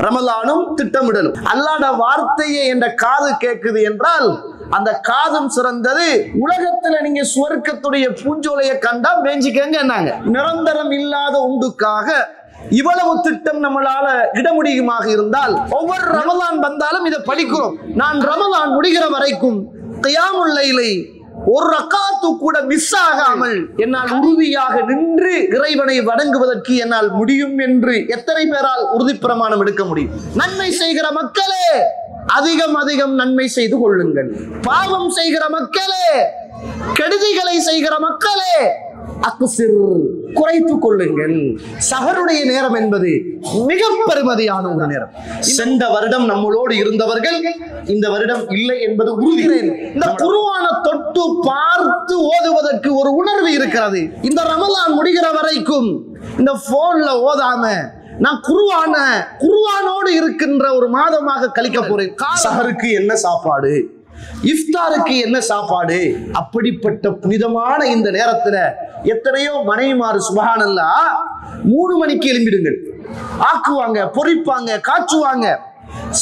ரமலானும் திட்டமிடலும். அல்லாஹ்வுடைய வார்த்தையை என்ற காது கேட்குது என்றால் அந்த காதும் சிறந்தது. உலகத்துல நீங்க சுவர்க்கத்துடைய பூஞ்சோலையை கண்டா மேஞ்சிக்கங்க என்னாங்க. நிரந்தரம் இல்லாத உண்டுக்காக இவ்வளவு திட்டம் நம்மளால இட முடியுமாக இருந்தால் ஒவ்வொரு ரமலான் வந்தாலும் இதை படிக்கிறோம். நான் ரமலான் முடிகிற வரைக்கும் கியாமுல் லைலை ஒரு ரக்காத்து கூட மிஸ் ஆகாமல் என்னால் உறுதியாக நின்று இறைவனை வணங்குவதற்கு என்னால் முடியும் என்று எத்தனை பேரால் உறுதி பிரமாணம் எடுக்க முடியும்? நன்மை செய்கிற மக்களே அதிகம் அதிகம் நன்மை செய்து கொள்ளுங்கள். பாவம் செய்கிற மக்களே, கெடுதிகளை செய்கிற மக்களே குறைத்துக் கொள்ளுங்கள். சஹருடைய நேரம் என்பது மிக பெருமதியான ஒரு நேரம். சென்ற வருடம் நம்மளோடு இருந்தவர்கள் இந்த வருடம் இல்லை என்பது உறுதி. இந்த குர்ஆனை தொட்டு பார்த்து ஓதுவதற்கு ஒரு உணர்வு இருக்கிறது. இந்த ரமலான் முடிகிற வரைக்கும் இந்த போன்ல ஓதாம நான் குர்ஆனோடு இருக்கின்ற ஒரு மாதமாக கழிக்க போறேன். சஹருக்கு என்ன சாப்பாடு, இஃப்தாருக்கு என்ன சாப்பாடு, அப்படிப்பட்ட புனிதமான இந்த நேரத்துல எத்தனையோ மனைவிமாறு சுப்ஹானல்லாஹ் 3 மணிக்கு எழும்பிடுங்கள், ஆக்குவாங்க, பொரிப்பாங்க, காய்ச்சுவாங்க.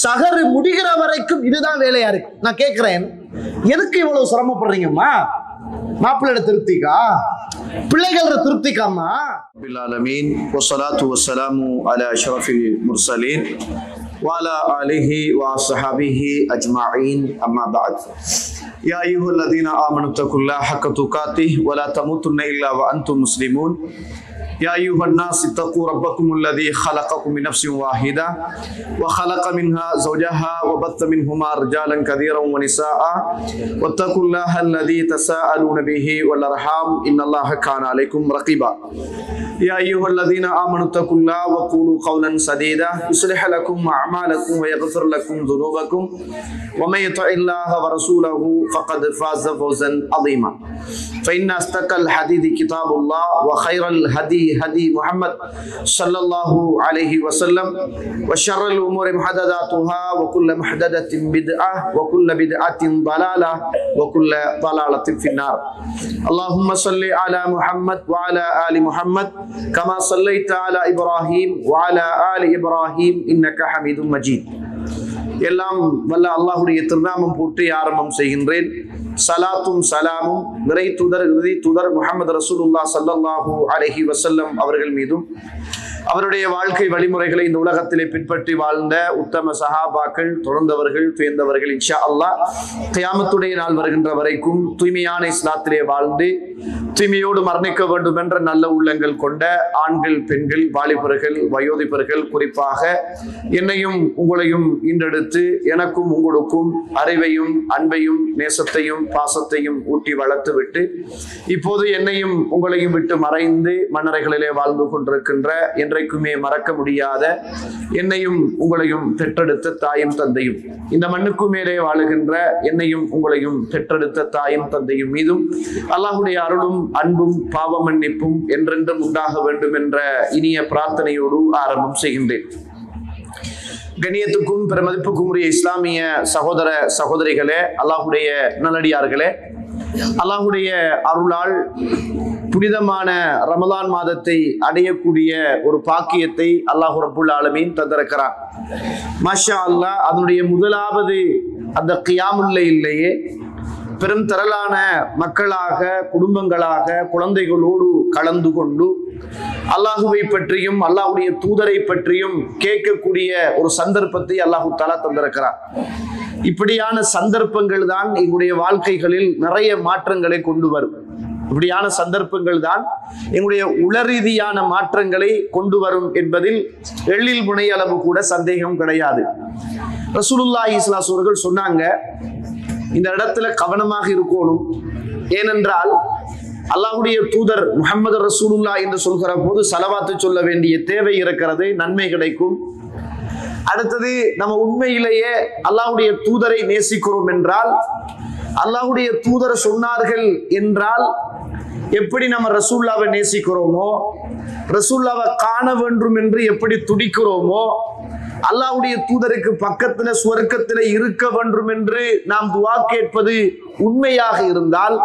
சஹரு முடிகிற வரைக்கும் இதுதான் வேலையா இருக்கு. நான் கேட்கிறேன், எதுக்கு இவ்வளவு சிரமப்படுறீங்கம்மா? மாப்பிள்ளை திருப்திக்கா, பிள்ளைகள திருப்திக்காமா? பில்லாலமீன் வஸ்ஸலாத்து வஸ்ஸலாமு அலா அஷ்ரஃபில் முர்ஸலீன் وعلى آله وصحبه أجمعين أما بعد يا أيها الذين آمنوا اتقوا الله حق تقاته ولا تموتن إلا وأنتم مسلمون يا أيها الناس اتقوا ربكم الذي خلقكم من نفس واحدة وخلق منها زوجها وبث منهما رجالا كثيرا ونساء واتقوا الله الذي تساءلون به والأرحام إن الله كان عليكم رقيبا يا أيها الذين آمنوا اتقوا الله وقولوا قولا سديدا يصلح لكم أعمالكم ويغفر لكم ذنوبكم ومن يطع الله ورسوله فقد فاز فوزا عظيما فإن أصدق الحديث كتاب الله وخير الهدي هدي محمد صلى الله عليه وسلم وشر الأمور محدثاتها وكل محدثة بدعة وكل بدعة ضلالة وكل ضلالة في النار اللهم صل على محمد وعلى آل محمد كما صليت على إبراهيم وعلى آل إبراهيم إنك حميد مجيد. எல்லாம் வல்ல அல்லாஹ்வுடைய திருநாமம் போற்றி ஆரம்பம் செய்கின்றேன். சலாத்தும் சலாமும் நிறை தூதர் இறுதி தூதர் முஹம்மது ரசூலுல்லாஹ் ஸல்லல்லாஹு அலைஹி வஸல்லம் அவர்கள் மீதும் அவருடைய வாழ்க்கை வழிமுறைகளை இந்த உலகத்திலே பின்பற்றி வாழ்ந்த உத்தம சஹாபாக்கள், தொடர்ந்தவர்கள், துயர்ந்தவர்கள் இன்ஷா அல்லாஹ் கியாமத்துடைய நாள் வருகின்ற வரைக்கும் தூய்மையான இஸ்லாத்திலே வாழ்ந்து தூய்மையோடு மரணிக்க வேண்டும் என்ற நல்ல உள்ளங்கள் கொண்ட ஆண்கள், பெண்கள், வாலிபர்கள், வயோதிபர்கள், குறிப்பாக என்னையும் உங்களையும் ஈண்டெடுத்து எனக்கும் உங்களுக்கும் அறிவையும் அன்பையும் நேசத்தையும் பாசத்தையும் ஊட்டி வளர்த்து விட்டு இப்போது என்னையும் உங்களையும் விட்டு மறைந்து மன்னரைகளிலே வாழ்ந்து கொண்டிருக்கின்ற என்றைக்குமே மறக்க முடியாத என்னையும் உங்களையும் பெற்றெடுத்த தாயும் தந்தையும் இந்த மண்ணுக்கு மேலே வாழுகின்ற என்னையும் உங்களையும் பெற்றெடுத்த தாயும் தந்தையும் மீதும் அல்லாஹ்வுடைய அருளும் அன்பும் பாவ மன்னிப்பும் என்றென்றும் உண்டாக வேண்டும் என்ற இனிய பிரார்த்தனையோடு ஆரம்பம் செய்கின்றேன். கண்ணியத்துக்கும் பெருமதிப்புக்கும் உரிய இஸ்லாமிய சகோதர சகோதரிகளே, அல்லாஹ்வுடைய நல்லடியார்களே, அல்லாஹ்வுடைய அருளால் புனிதமான ரமலான் மாதத்தை அடையக்கூடிய ஒரு பாக்கியத்தை அல்லாஹ் ரப்புல் ஆலமீன் தந்திருக்கிறார். மாஷா அல்லாஹ். அதனுடைய முதலாவது அந்த கியாமுல் லைலிலேயே பெரும் திரளான மக்களாக, குடும்பங்களாக, குழந்தைகளோடு கலந்து கொண்டு அல்லாஹுவை பற்றியும் அல்லாஹ்வுடைய தூதரை பற்றியும் கேட்கக்கூடிய ஒரு சந்தர்ப்பத்தை அல்லாஹு தஆலா தந்திருக்கிறார். இப்படியான சந்தர்ப்பங்கள் தான் எங்களுடைய வாழ்க்கைகளில் நிறைய மாற்றங்களை கொண்டு வரும். இப்படியான சந்தர்ப்பங்கள் தான் எங்களுடைய உளரீதியான மாற்றங்களை கொண்டு வரும் என்பதில் எள்ளில் முனை அளவு கூட சந்தேகம் கிடையாது. ரசூலுல்லாஹி ஸல்லல்லாஹு அலைஹி வஸல்லம் அவர்கள் சொன்னாங்க, இந்த இடத்துல கவனமாக இருக்கணும். ஏனென்றால் அல்லாஹ்வுடைய தூதர் முஹம்மது ரசூலுல்லாஹ் என்று சொல்கிற போது ஸலவாத்து சொல்ல வேண்டிய தேவை இருக்கிறது, நன்மை கிடைக்கும். அடுத்தது, நம்ம உண்மையிலேயே அல்லாஹ்வுடைய தூதரை நேசிக்கிறோம் என்றால், அல்லாஹ்வுடைய தூதர் சொன்னார்கள் என்றால் எப்படி நம்ம ரசூலுல்லாவை நேசிக்கிறோமோ, ரசூலுல்லாவை காண வேண்டும் என்று எப்படி துடிக்கிறோமோ, அல்லாஹ்வுடைய தூதருக்கு பக்கத்துல சுவர்க்கத்துல இருக்க வேண்டும் என்று நாம் துஆ கேட்பது உண்மையாக இருந்தால்,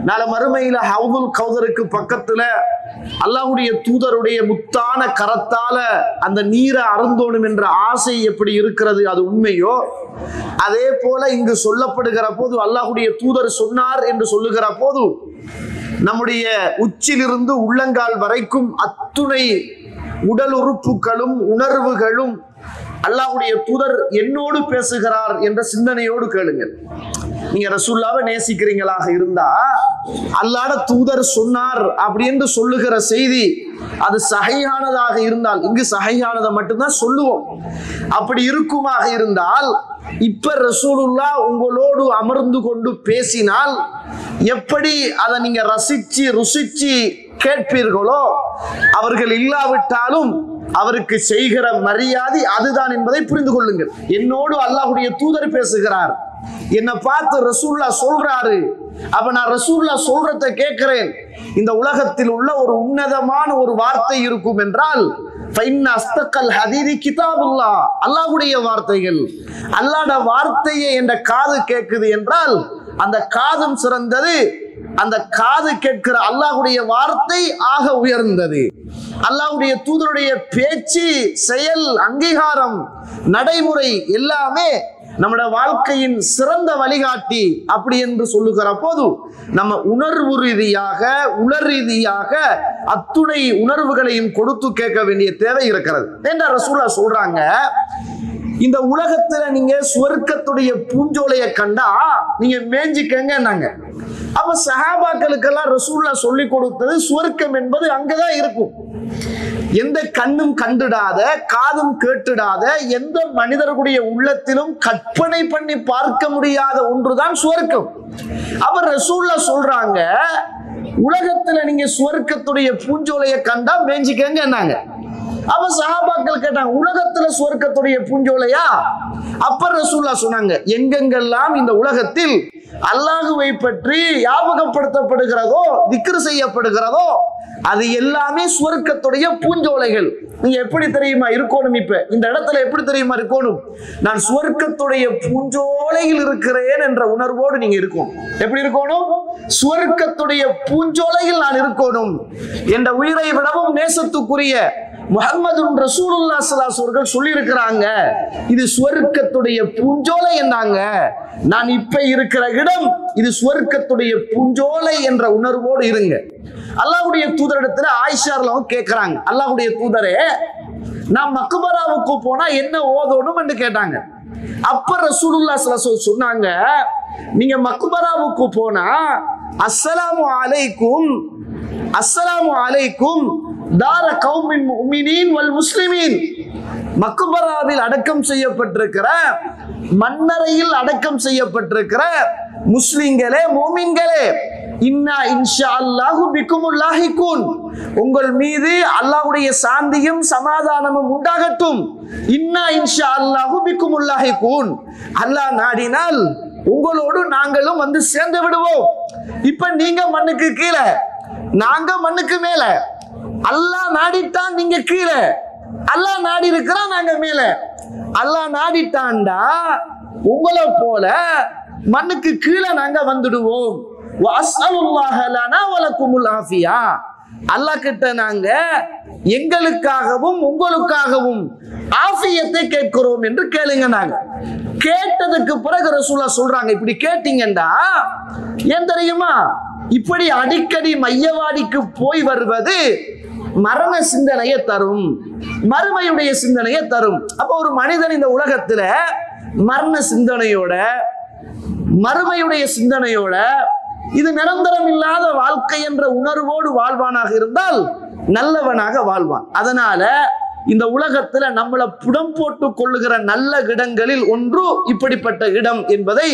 நாளை மறுமையில ஹவுதுல் கௌதருக்கு பக்கத்துல அல்லாஹ்வுடைய தூதருடைய முத்தான கரத்தால அந்த நீரை அருந்தோணும் என்ற ஆசை எப்படி இருக்கிறது அது உண்மையோ, அதே போல இங்கு சொல்லப்படுகிற போது அல்லாஹ்வுடைய தூதர் சொன்னார் என்று சொல்லுகிற போது நம்முடைய உச்சிலிருந்து உள்ளங்கால் வரைக்கும் அத்துணை உடல் உறுப்புகளும் உணர்வுகளும் அல்லாஹ்வுடைய தூதர் என்னோடு பேசுகிறார் என்ற சிந்தனையோடு கேளுங்கள். நீங்க ரசூலுல்லாஹ்வை நேசிக்கிறீங்களாக இருந்தா அல்லாஹ்வுடைய தூதர் சொன்னார் அப்படி என்று சொல்லுகிற செய்தி அது சஹீஹானதாக இருந்தால், இங்கு சஹீஹானதை மட்டும்தான் சொல்லுவோம், அப்படி இருக்குமாக இருந்தால் இப்ப ரசூலுல்லாஹ் உங்களோடு அமர்ந்து கொண்டு பேசினால் எப்படி அதை நீங்க ரசிச்சு ருசிச்சு கேட்பீர்களோ, அவர்கள் இல்லாவிட்டாலும் அவருக்கு செய்கிற மரியாதை அதுதான் என்பதை புரிந்து கொள்ளுங்கள். என்னோடு அல்லாஹ்வுடைய தூதர் பேசுகிறார், என்னை பார்த்து ரசூலுல்லாஹ் சொல்றாரு, அப்ப நான் ரசூலுல்லாஹ் சொல்றதை கேட்கிறேன். இந்த உலகத்தில் உள்ள ஒரு உன்னதமான ஒரு வார்த்தை இருக்கும் என்றால் அல்லாஹ்வுடைய வார்த்தைகள், அல்லாஹ்வுடைய வார்த்தையை என்ற காது கேட்குது என்றால் அந்த காதும் சிறந்தது, அந்த காது கேட்கிற அல்லாஹ்வுடைய வார்த்தை ஆக உயர்ந்தது. அல்லாஹ்வுடைய தூதருடைய பேச்சு, செயல், அங்கீகாரம், நடைமுறை எல்லாமே நம்முடைய வாழ்க்கையின் சிறந்த வழிகாட்டி அப்படி என்று சொல்லுகிற போது நம்ம உணர்வு ரீதியாக உணர் ரீதியாக அத்துணை உணர்வுகளையும் கொடுத்து கேட்க வேண்டிய தேவை இருக்கிறது. என்ற ரசூலுல்லாஹ் சொல்றாங்க, இந்த உலகத்துல நீங்க சுவர்க்கத்துடைய பூஞ்சோலையை கண்டா நீங்க மேஞ்சிக்கங்க. அப்ப சஹாபாக்களுக்கெல்லாம் ரசூலுல்லாஹ் சொல்லி கொடுத்தது சுவர்க்கம் என்பது அங்கதான் இருக்கும். எந்த கண்ணும் கண்டிடாத, காதும் கேட்டிடாத, எந்த மனிதர்களுடைய உள்ளத்திலும் கற்பனை பண்ணி பார்க்க முடியாத ஒன்றுதான் சுவர்க்கம். அப்ப ரசூலுல்லாஹ் சொல்றாங்க, உலகத்துல நீங்க சுவர்க்கத்துடைய பூஞ்சோலையை கண்டா மேஞ்சிக்கங்க. அப்ப சஹாபாக்கள் கேட்டாங்க, உலகத்துல சுவர்க்கத்துடைய பூஞ்சோலையா? அப்ப ரசூலுல்லாஹ் சொன்னாங்க, எங்கெங்கெல்லாம் இந்த உலகத்தில் அல்லாஹ்வை பற்றி ஞாபகப்படுத்தப்படுகிறதோ, திக்ர் செய்யப்படுகிறதோ, அது எல்லாமே சுவர்க்கத்துடைய பூஞ்சோலைகள். நீங்க எப்படி தெரியுமா இருக்கணும்? இப்ப இந்த இடத்துல எப்படி தெரியுமா இருக்கணும்? நான் சுவர்க்கத்துடைய பூஞ்சோலையில் இருக்கிறேன் என்ற உணர்வோடு நீங்க இருக்கும். எப்படி இருக்கணும்? சுவர்க்கத்துடைய பூஞ்சோலையில் நான் இருக்கணும் என்ற உயிரை விடவும் நேசத்துக்குரிய முஹம்மது ரசூலுல்லாஹ் ஸல்லல்லாஹு அலைஹி வஸல்லம் சொல்லி இருக்கிறாங்க, இது சுவர்க்கத்துடைய பூஞ்சோலை என்றாங்க. நான் இப்ப இருக்கிற இடம் இது சுவர்க்கத்துடைய பூஞ்சோலை என்ற உணர்வோடு இருங்க. அல்லாஹ்வுடைய தூதரிடத்துல ஆயிஷா ரலியல்லாஹு கேட்கிறாங்க, அல்லாஹ்வுடைய தூதரே, நான் மக்பராவுக்கு போனா என்ன ஓதணும் என்று கேட்டாங்க. அப்ப ரசூலுல்லாஹ் ஸல்லல்லாஹு அலைஹி வஸல்லம் சொன்னாங்க, நீங்க மக்பராவுக்கு போனா அஸ்ஸலாமு அலைக்கும், அஸ்ஸலாமு அலைக்கும் தார கௌமின் முஃமினீன் வல் முஸ்லிமீன், மக்பராவில் அடக்கம் செய்யப்பட்டிருக்கிற, மன்னரையில் அடக்கம் செய்யப்பட்டிருக்கிற முஸ்லிம்களே, முஃமின்களே, இன்னா இன்ஷா அல்லாஹு பிக்குமுல் லாஹிகூன், உங்கள் மீது அல்லாஹ்வுடைய சாந்தியும் சமாதானமும் உண்டாகட்டும். இன்னா இன்ஷா அல்லாஹு பிக்குமுல் லாஹிகூன், அல்லாஹ் நாடினால் உங்களோடு நாங்களும் வந்து சேர்ந்து விடுவோம். இப்ப நீங்க மண்ணுக்கு கீழே, நாங்க மண்ணுக்கு மேல. அல்லாஹ் நாடிட்டான் நீங்க கீழே, அல்லாஹ் நாடி இருக்கிறான் நாங்க மேல. அல்லாஹ் நாடிட்டான்டா உங்களை போல மண்ணுக்கு கீழே நாங்க வந்துடுவோம். அல்லாஹ் கிட்ட நாங்க எங்களுக்காகவும் உங்களுக்காகவும் ஆஃபியத்தை கேட்கிறோம் என்று கேளுங்க. நாங்க கேட்டதுக்கு பிறகு ரசூலுல்லாஹ் சொல்றாங்க, இப்படி கேட்டீங்கடா ஏன் தெரியுமா, இப்படி அடிக்கடி மையவாடிக்கு போய் வருவது மரண சிந்தனையை தரும், மறுமையுடைய சிந்தனையை தரும். அப்ப ஒரு மனிதன் இந்த உலகத்துல மரண சிந்தனையோட, மறுமையுடைய சிந்தனையோட, இது நிரந்தரம் இல்லாத வாழ்க்கை என்ற உணர்வோடு வாழ்வானாக இருந்தால் நல்லவனாக வாழ்வான். அதனால இந்த உலகத்துல நம்மளை புடம் போட்டு கொள்ளுகிற நல்ல இடங்களில் ஒன்று இப்படிப்பட்ட இடம் என்பதை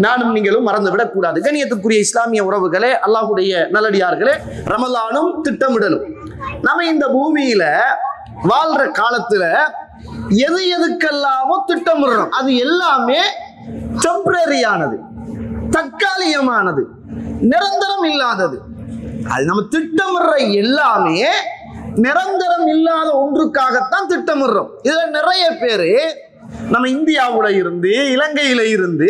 நானும் நீங்களும் மறந்துவிடக் கூடாது. கண்ணியத்துக்குரிய இஸ்லாமிய உறவுகளே, அல்லாஹ்வுடைய நல்லடியார்களே, ரமலானும் திட்டமிடலும். நம்ம இந்த பூமியில வாழ்ற காலத்துல எது எதுக்கெல்லாமோ திட்டமிடுறோம், அது எல்லாமே டெம்பரரியானது, தற்காலிகமானது, நிரந்தரம் இல்லாதது. அது நம்ம திட்டமிடுற எல்லாமே நிரந்தரம் இல்லாத ஒன்றுக்காகத்தான் திட்டமிடுறோம். இதுல நிறைய பேரு நம்ம இந்தியாவுல இருந்து, இலங்கையில இருந்து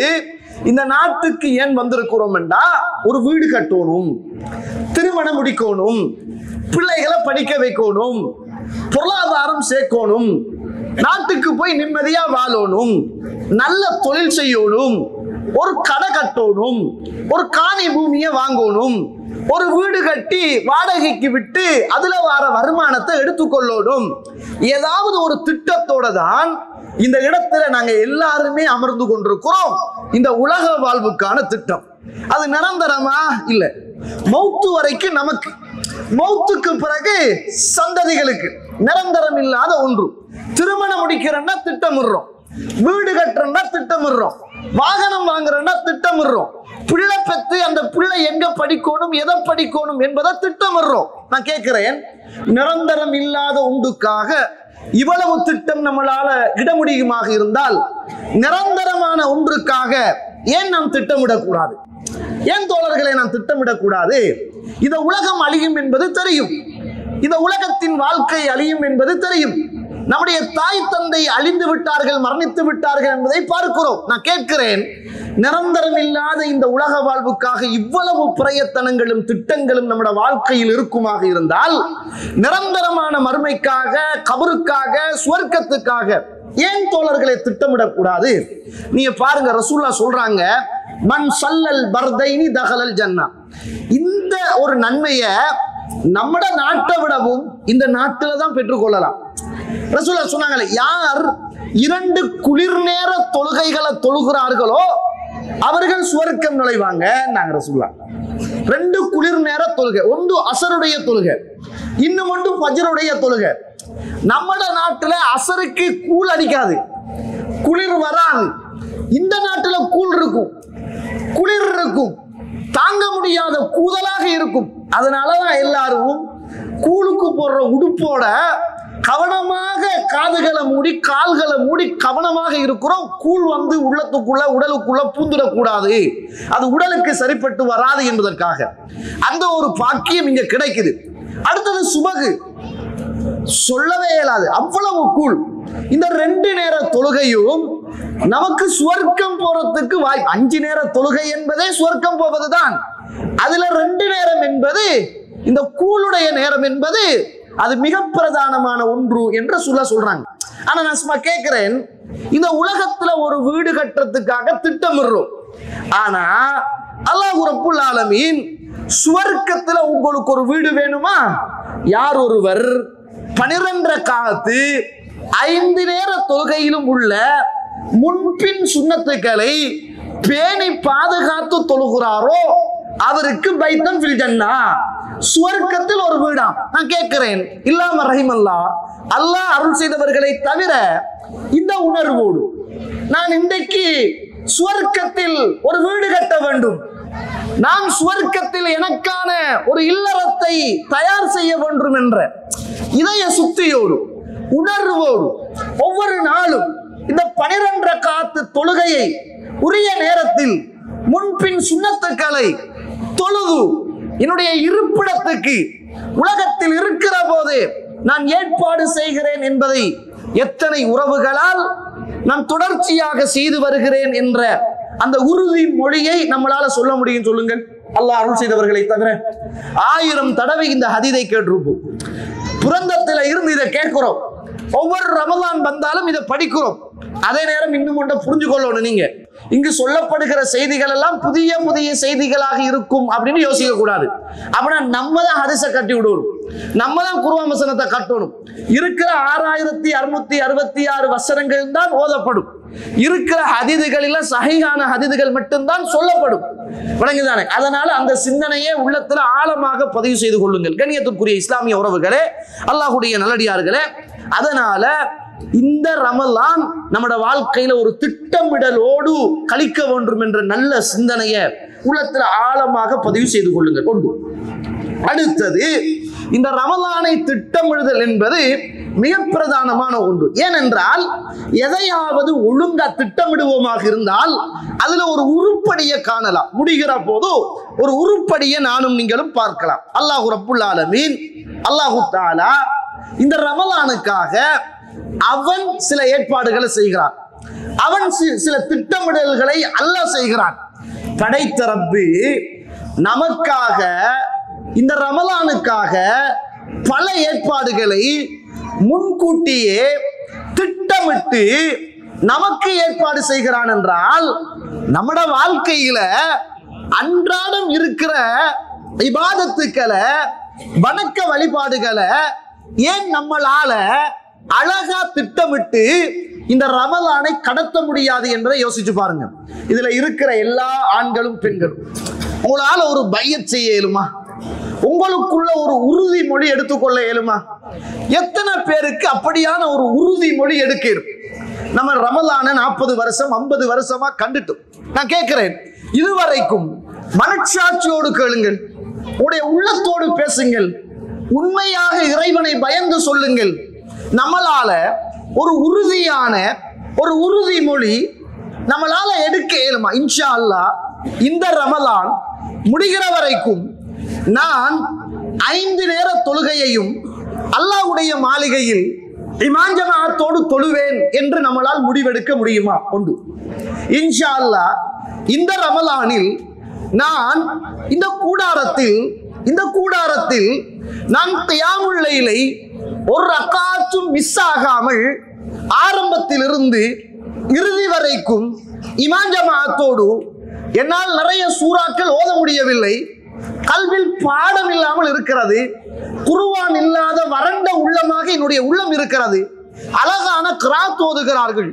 இந்த நாட்டுக்கு ஏன் வந்திருக்கிறோம் என்றா, ஒரு வீடு கட்டணும், திருமணம் முடிக்கணும், பிள்ளைகளை படிக்க வைக்கணும், பொருளாதாரம் சேர்க்கணும், நாட்டுக்கு போய் நிம்மதியா வாழணும், நல்ல தொழில் செய்யணும், ஒரு கடை கட்டணும், ஒரு காணி பூமியை வாங்கணும், ஒரு வீடு கட்டி வாடகைக்கு விட்டு அதுல வர வருமானத்தை எடுத்துக்கொள்ளணும். ஏதாவது ஒரு திட்டத்தோட தான் இந்த இடத்துல நாங்க எல்லாருமே அமர்ந்து கொண்டிருக்கிறோம். இந்த உலக வாழ்வுக்கான திட்டம் அது நிரந்தரமா இல்ல, மௌத்து வரைக்கும் நமக்கு, மௌத்துக்கு பிறகு சந்ததிகளுக்கு நிரந்தரம் இல்லாத ஒன்று. திருமணம் முடிக்கிறோம்னா திட்டமிடுறோம், வீடு கட்டுறோம்னா திட்டமிடுறோம், வாகனம் வாங்குறோம்னா திட்டமிடுறோம், பிள்ளை பெற்று அந்த பிள்ளை எங்க படிக்கணும், எதை படிக்கணும் என்பதை திட்டமிடுறோம். நான் கேட்கிறேன், நிரந்தரம் இல்லாத ஒன்றுக்காக இவ்வளவு திட்டம் நம்மளால இட முடியுமாக இருந்தால் நிரந்தரமான ஒன்றுக்காக ஏன் நாம் திட்டமிடக்கூடாது? ஏன் தோழர்களை நாம் திட்டமிடக்கூடாது? இந்த உலகம் அழியும் என்பது தெரியும், இந்த உலகத்தின் வாழ்க்கை அழியும் என்பது தெரியும், நம்முடைய தாய் தந்தை அழிந்து விட்டார்கள், மரணித்து விட்டார்கள் என்பதை பார்க்கிறோம். நான் கேட்கிறேன், நிரந்தரம் இல்லாத இந்த உலக வாழ்வுக்காக இவ்வளவு பிரயத்தனங்களும் திட்டங்களும் நம்முடைய வாழ்க்கையில் இருக்குமாக இருந்தால் நிரந்தரமான மறுமைக்காக, கபருக்காக, சுவர்க்கத்துக்காக ஏன் தோழர்களை திட்டமிடக்கூடாது? நீங்க பாருங்க, ரசூலுல்லாஹ் சொல்றாங்க, மன் சல்லல் பர்தைனி தகலல் ஜன்னா. இந்த ஒரு நன்மையை நம்ம நாட்டை விடவும் இந்த நாட்டில தான் பெற்றுக்கொள்ளலாம். ரசூலுல்லாஹ் சொன்னாங்களே, யார் 2 குளிர் நேர தொழுகைகளை தொழுகிறார்களோ அவர்கள் சுவர்க்கம் நுழைவாங்க. நாங்க ரசூலுல்லாஹ் 2 குளிர் நேர தொழுகை, ஒன்று அசருடைய தொழுகை, இன்னும் ஒன்று ஃபஜ்ருடைய தொழுகை. நம்ம நாட்டுல அசருக்கு கூழ் அடிக்காது, குளிர் வராது. இந்த நாட்டுல கூழ் இருக்கும், குளிர் இருக்கும், தாங்க முடியாத கூதலாக இருக்கும். அதனாலதான் எல்லாரும் கூழுக்கு போடுற உடுப்போட கவனமாக காதுகளை மூடி கால்களை மூடி கவனமாக இருக்கிறோம். கூழ் வந்து உள்ளத்துக்குள்ள உடலுக்குள்ள பூந்துடக்கூடாது, அது உடலுக்கு சரிப்பட்டு வராது என்பதற்காக அந்த ஒரு பாக்கியம் இங்க கிடைக்குது. அடுத்தது சுபகு, சொல்லவே இயலாது, அவ்வளவு கூழ். இந்த 2 நேர தொழுகையும் நமக்கு சுவர்க்கம் போறதுக்கு வாய்ப்பு. 5 நேர தொழுகை என்பதே சுவர்க்கம் போவதுதான். அதுல 2 நேரம் என்பது, இந்த கூழுடைய நேரம் என்பது அது மிக பிரதானமான ஒன்று என்று சொல்றாங்க. ஆனா நான் சும்மா கேட்கிறேன், இந்த உலகத்துல ஒரு வீடு கட்டுறதுக்காக திட்டமிடுறோம். ஆனா அல்லாஹ் ரப்புல் ஆலமீன் சுவர்க்கத்துல உங்களுக்கு ஒரு வீடு வேணுமா? யார் ஒருவர் 12 ரக்காத்து 5 நேர தொழுகையிலும் உள்ள முன்பின் சுன்னத்துக்களை பேணி பாதுகாத்து தொழுகிறாரோ அவருக்கு பைத்தன் ஃபில் ஜன்னா, சுவர்க்கத்தில் ஒரு வீடாம். நான் கேட்கிறேன், இல்லாம ரஹிமல்லா, அல்லாஹ் அருள் செய்தவர்களை தவிர இந்த உணர்வோடு நான் இன்றைக்கு சுவர்க்கத்தில் ஒரு வீடு கட்ட வேண்டும், நான் சுவர்க்கத்தில் எனக்கான ஒரு இல்லறத்தை தயார் செய்ய வேண்டும் என்ற இதய சுத்தியோடு உணர்வோடு ஒவ்வொரு நாளும் இந்த 12 ரக்காத்து தொழுகையை உரிய நேரத்தில் முன்பின் சுன்னத்துக்களை தொழுது என்னுடைய இருப்பிடத்துக்கு உலகத்தில் இருக்கிற போது நான் ஏற்பாடு செய்கிறேன் என்பதை எத்தனை உறவுகளால் நான் தொடர்ச்சியாக செய்து வருகிறேன் என்ற அந்த உறுதி மொழியை நம்மளால சொல்ல முடியும்? சொல்லுங்கள். அல்லாஹ் அருள் செய்தவர்களை தவிர 1000 தடவை இந்த ஹதீதை கேட்டிருப்போம். புரந்தத்தில இருந்து இதை கேட்கிறோம், ஒவ்வொரு ரமலான் வந்தாலும் இதை படிக்கிறோம். அதே நேரம் இன்னும் ஒன்றை புரிஞ்சு கொள்ளணும், நீங்க இங்கு சொல்லப்படுகிற செய்திகள் எல்லாம் புதிய புதிய செய்திகளாக இருக்கும் அப்படின்னு யோசிக்க கூடாது. அப்படின்னா நம்ம தான் ஹதீஸை கட்டி விடுவோம், நம்ம தான் குர்ஆன் வசனத்தை கட்டணும். இருக்கிற 6666 வசனங்கள் தான் ஓதப்படும், இருக்கிற ஹதீதுகளில் சஹீஹான ஹதீதுகள் மட்டும்தான் சொல்லப்படும். விளங்குதானே? அதனால அந்த சிந்தனையை உள்ளத்துல ஆழமாக பதிவு செய்து கொள்ளுங்கள் கண்ணியத்திற்குரிய இஸ்லாமிய உறவுகளே, அல்லாஹ்வுடைய நல்லடியார்களே. அதனால இந்த ரமலான் நம்முடைய வாழ்க்கையில ஒரு திட்டமிடலோடு கழிக்க வேண்டும் என்ற நல்ல சிந்தனையை உள்ளத்துல ஆழமாக பதிவு செய்து கொள்ளுங்கள். ஒன்று. அடுத்தது, இந்த ரமலானை திட்டமிடுதல் என்பது மிக பிரதானமான ஒன்று. ஏனென்றால் எதையாவது ஒழுங்கா திட்டமிடுவோமாக இருந்தால் அதுல ஒரு உருப்படியை காணலாம். முடிகிற போது ஒரு உருப்படியை நானும் நீங்களும் பார்க்கலாம். அல்லாஹ் ரப்புல் ஆலமீன், அல்லாஹு தஆலா இந்த ரமலானுக்காக அவன் சில ஏற்பாடுகளை செய்கிறான், அவன் சில திட்டமிடல்களை அல்லாஹ் செய்கிறான். படைத்த ரப்பு நமக்காக இந்த ரமலானுக்காக பல ஏற்பாடுகளை முன்கூட்டியே திட்டமிட்டு நமக்கு ஏற்பாடு செய்கிறான் என்றால், நம்மட வாழ்க்கையில அன்றாடம் இருக்கிற இபாதத்துக்களை, வணக்க வழிபாடுகளை ஏன் நம்மளால அழகா திட்டமிட்டு இந்த ரமலானை கடத்த முடியாது என்பதை யோசிச்சு பாருங்க. இதுல இருக்கிற எல்லா ஆண்களும் பெண்களும் உங்களால ஒரு பையத் செய்ய இயலுமா? உங்களுக்குள்ள ஒரு உறுதிமொழி எடுத்துக்கொள்ள இயலுமா? எத்தனை பேருக்கு அப்படியான ஒரு உறுதிமொழி எடுக்க இருக்கும்? நம்ம ரமலான 40 வருஷம் 50 வருஷமா கண்டுட்டோம். நான் கேட்கிறேன், இதுவரைக்கும் மனச்சாட்சியோடு கேளுங்கள், உடைய உள்ளத்தோடு பேசுங்கள், உண்மையாக இறைவனை பயந்து சொல்லுங்கள். நம்மளால ஒரு உறுதியான ஒரு உறுதிமொழி நம்மளால எடுக்க இயலுமா? இன்ஷா அல்லாஹ் இந்த ரமலான் முடிகிற வரைக்கும் நான் 5 நேர தொழுகையையும் அல்லாஹ்வுடைய மாளிகையில் இமாம் ஜமாஅத்தோடு தொழுவேன் என்று நம்மளால் முடிவெடுக்க முடியுமா? ஒன்று. இன்ஷா அல்லாஹ் இந்த ரமலானில் நான் இந்த கூடாரத்தில் நான் கியாமுல் லைலை ஒரு ரக்காத்தும் மிஸ் ஆகாமல் ஆரம்பத்திலிருந்து இறுதி வரைக்கும் இமாம் ஜமாஅத்தோடு என்னால் நிறைய சூறாக்கள் ஓத முடியவில்லை, கல்வில் பாடம் இல்லாமல் இருக்கிறது, குர்ஆன் இல்லாத வறண்ட உள்ளமாக என்னுடைய உள்ளம் இருக்கிறது. அழகான கிராத் ஓதுகிறார்கள்,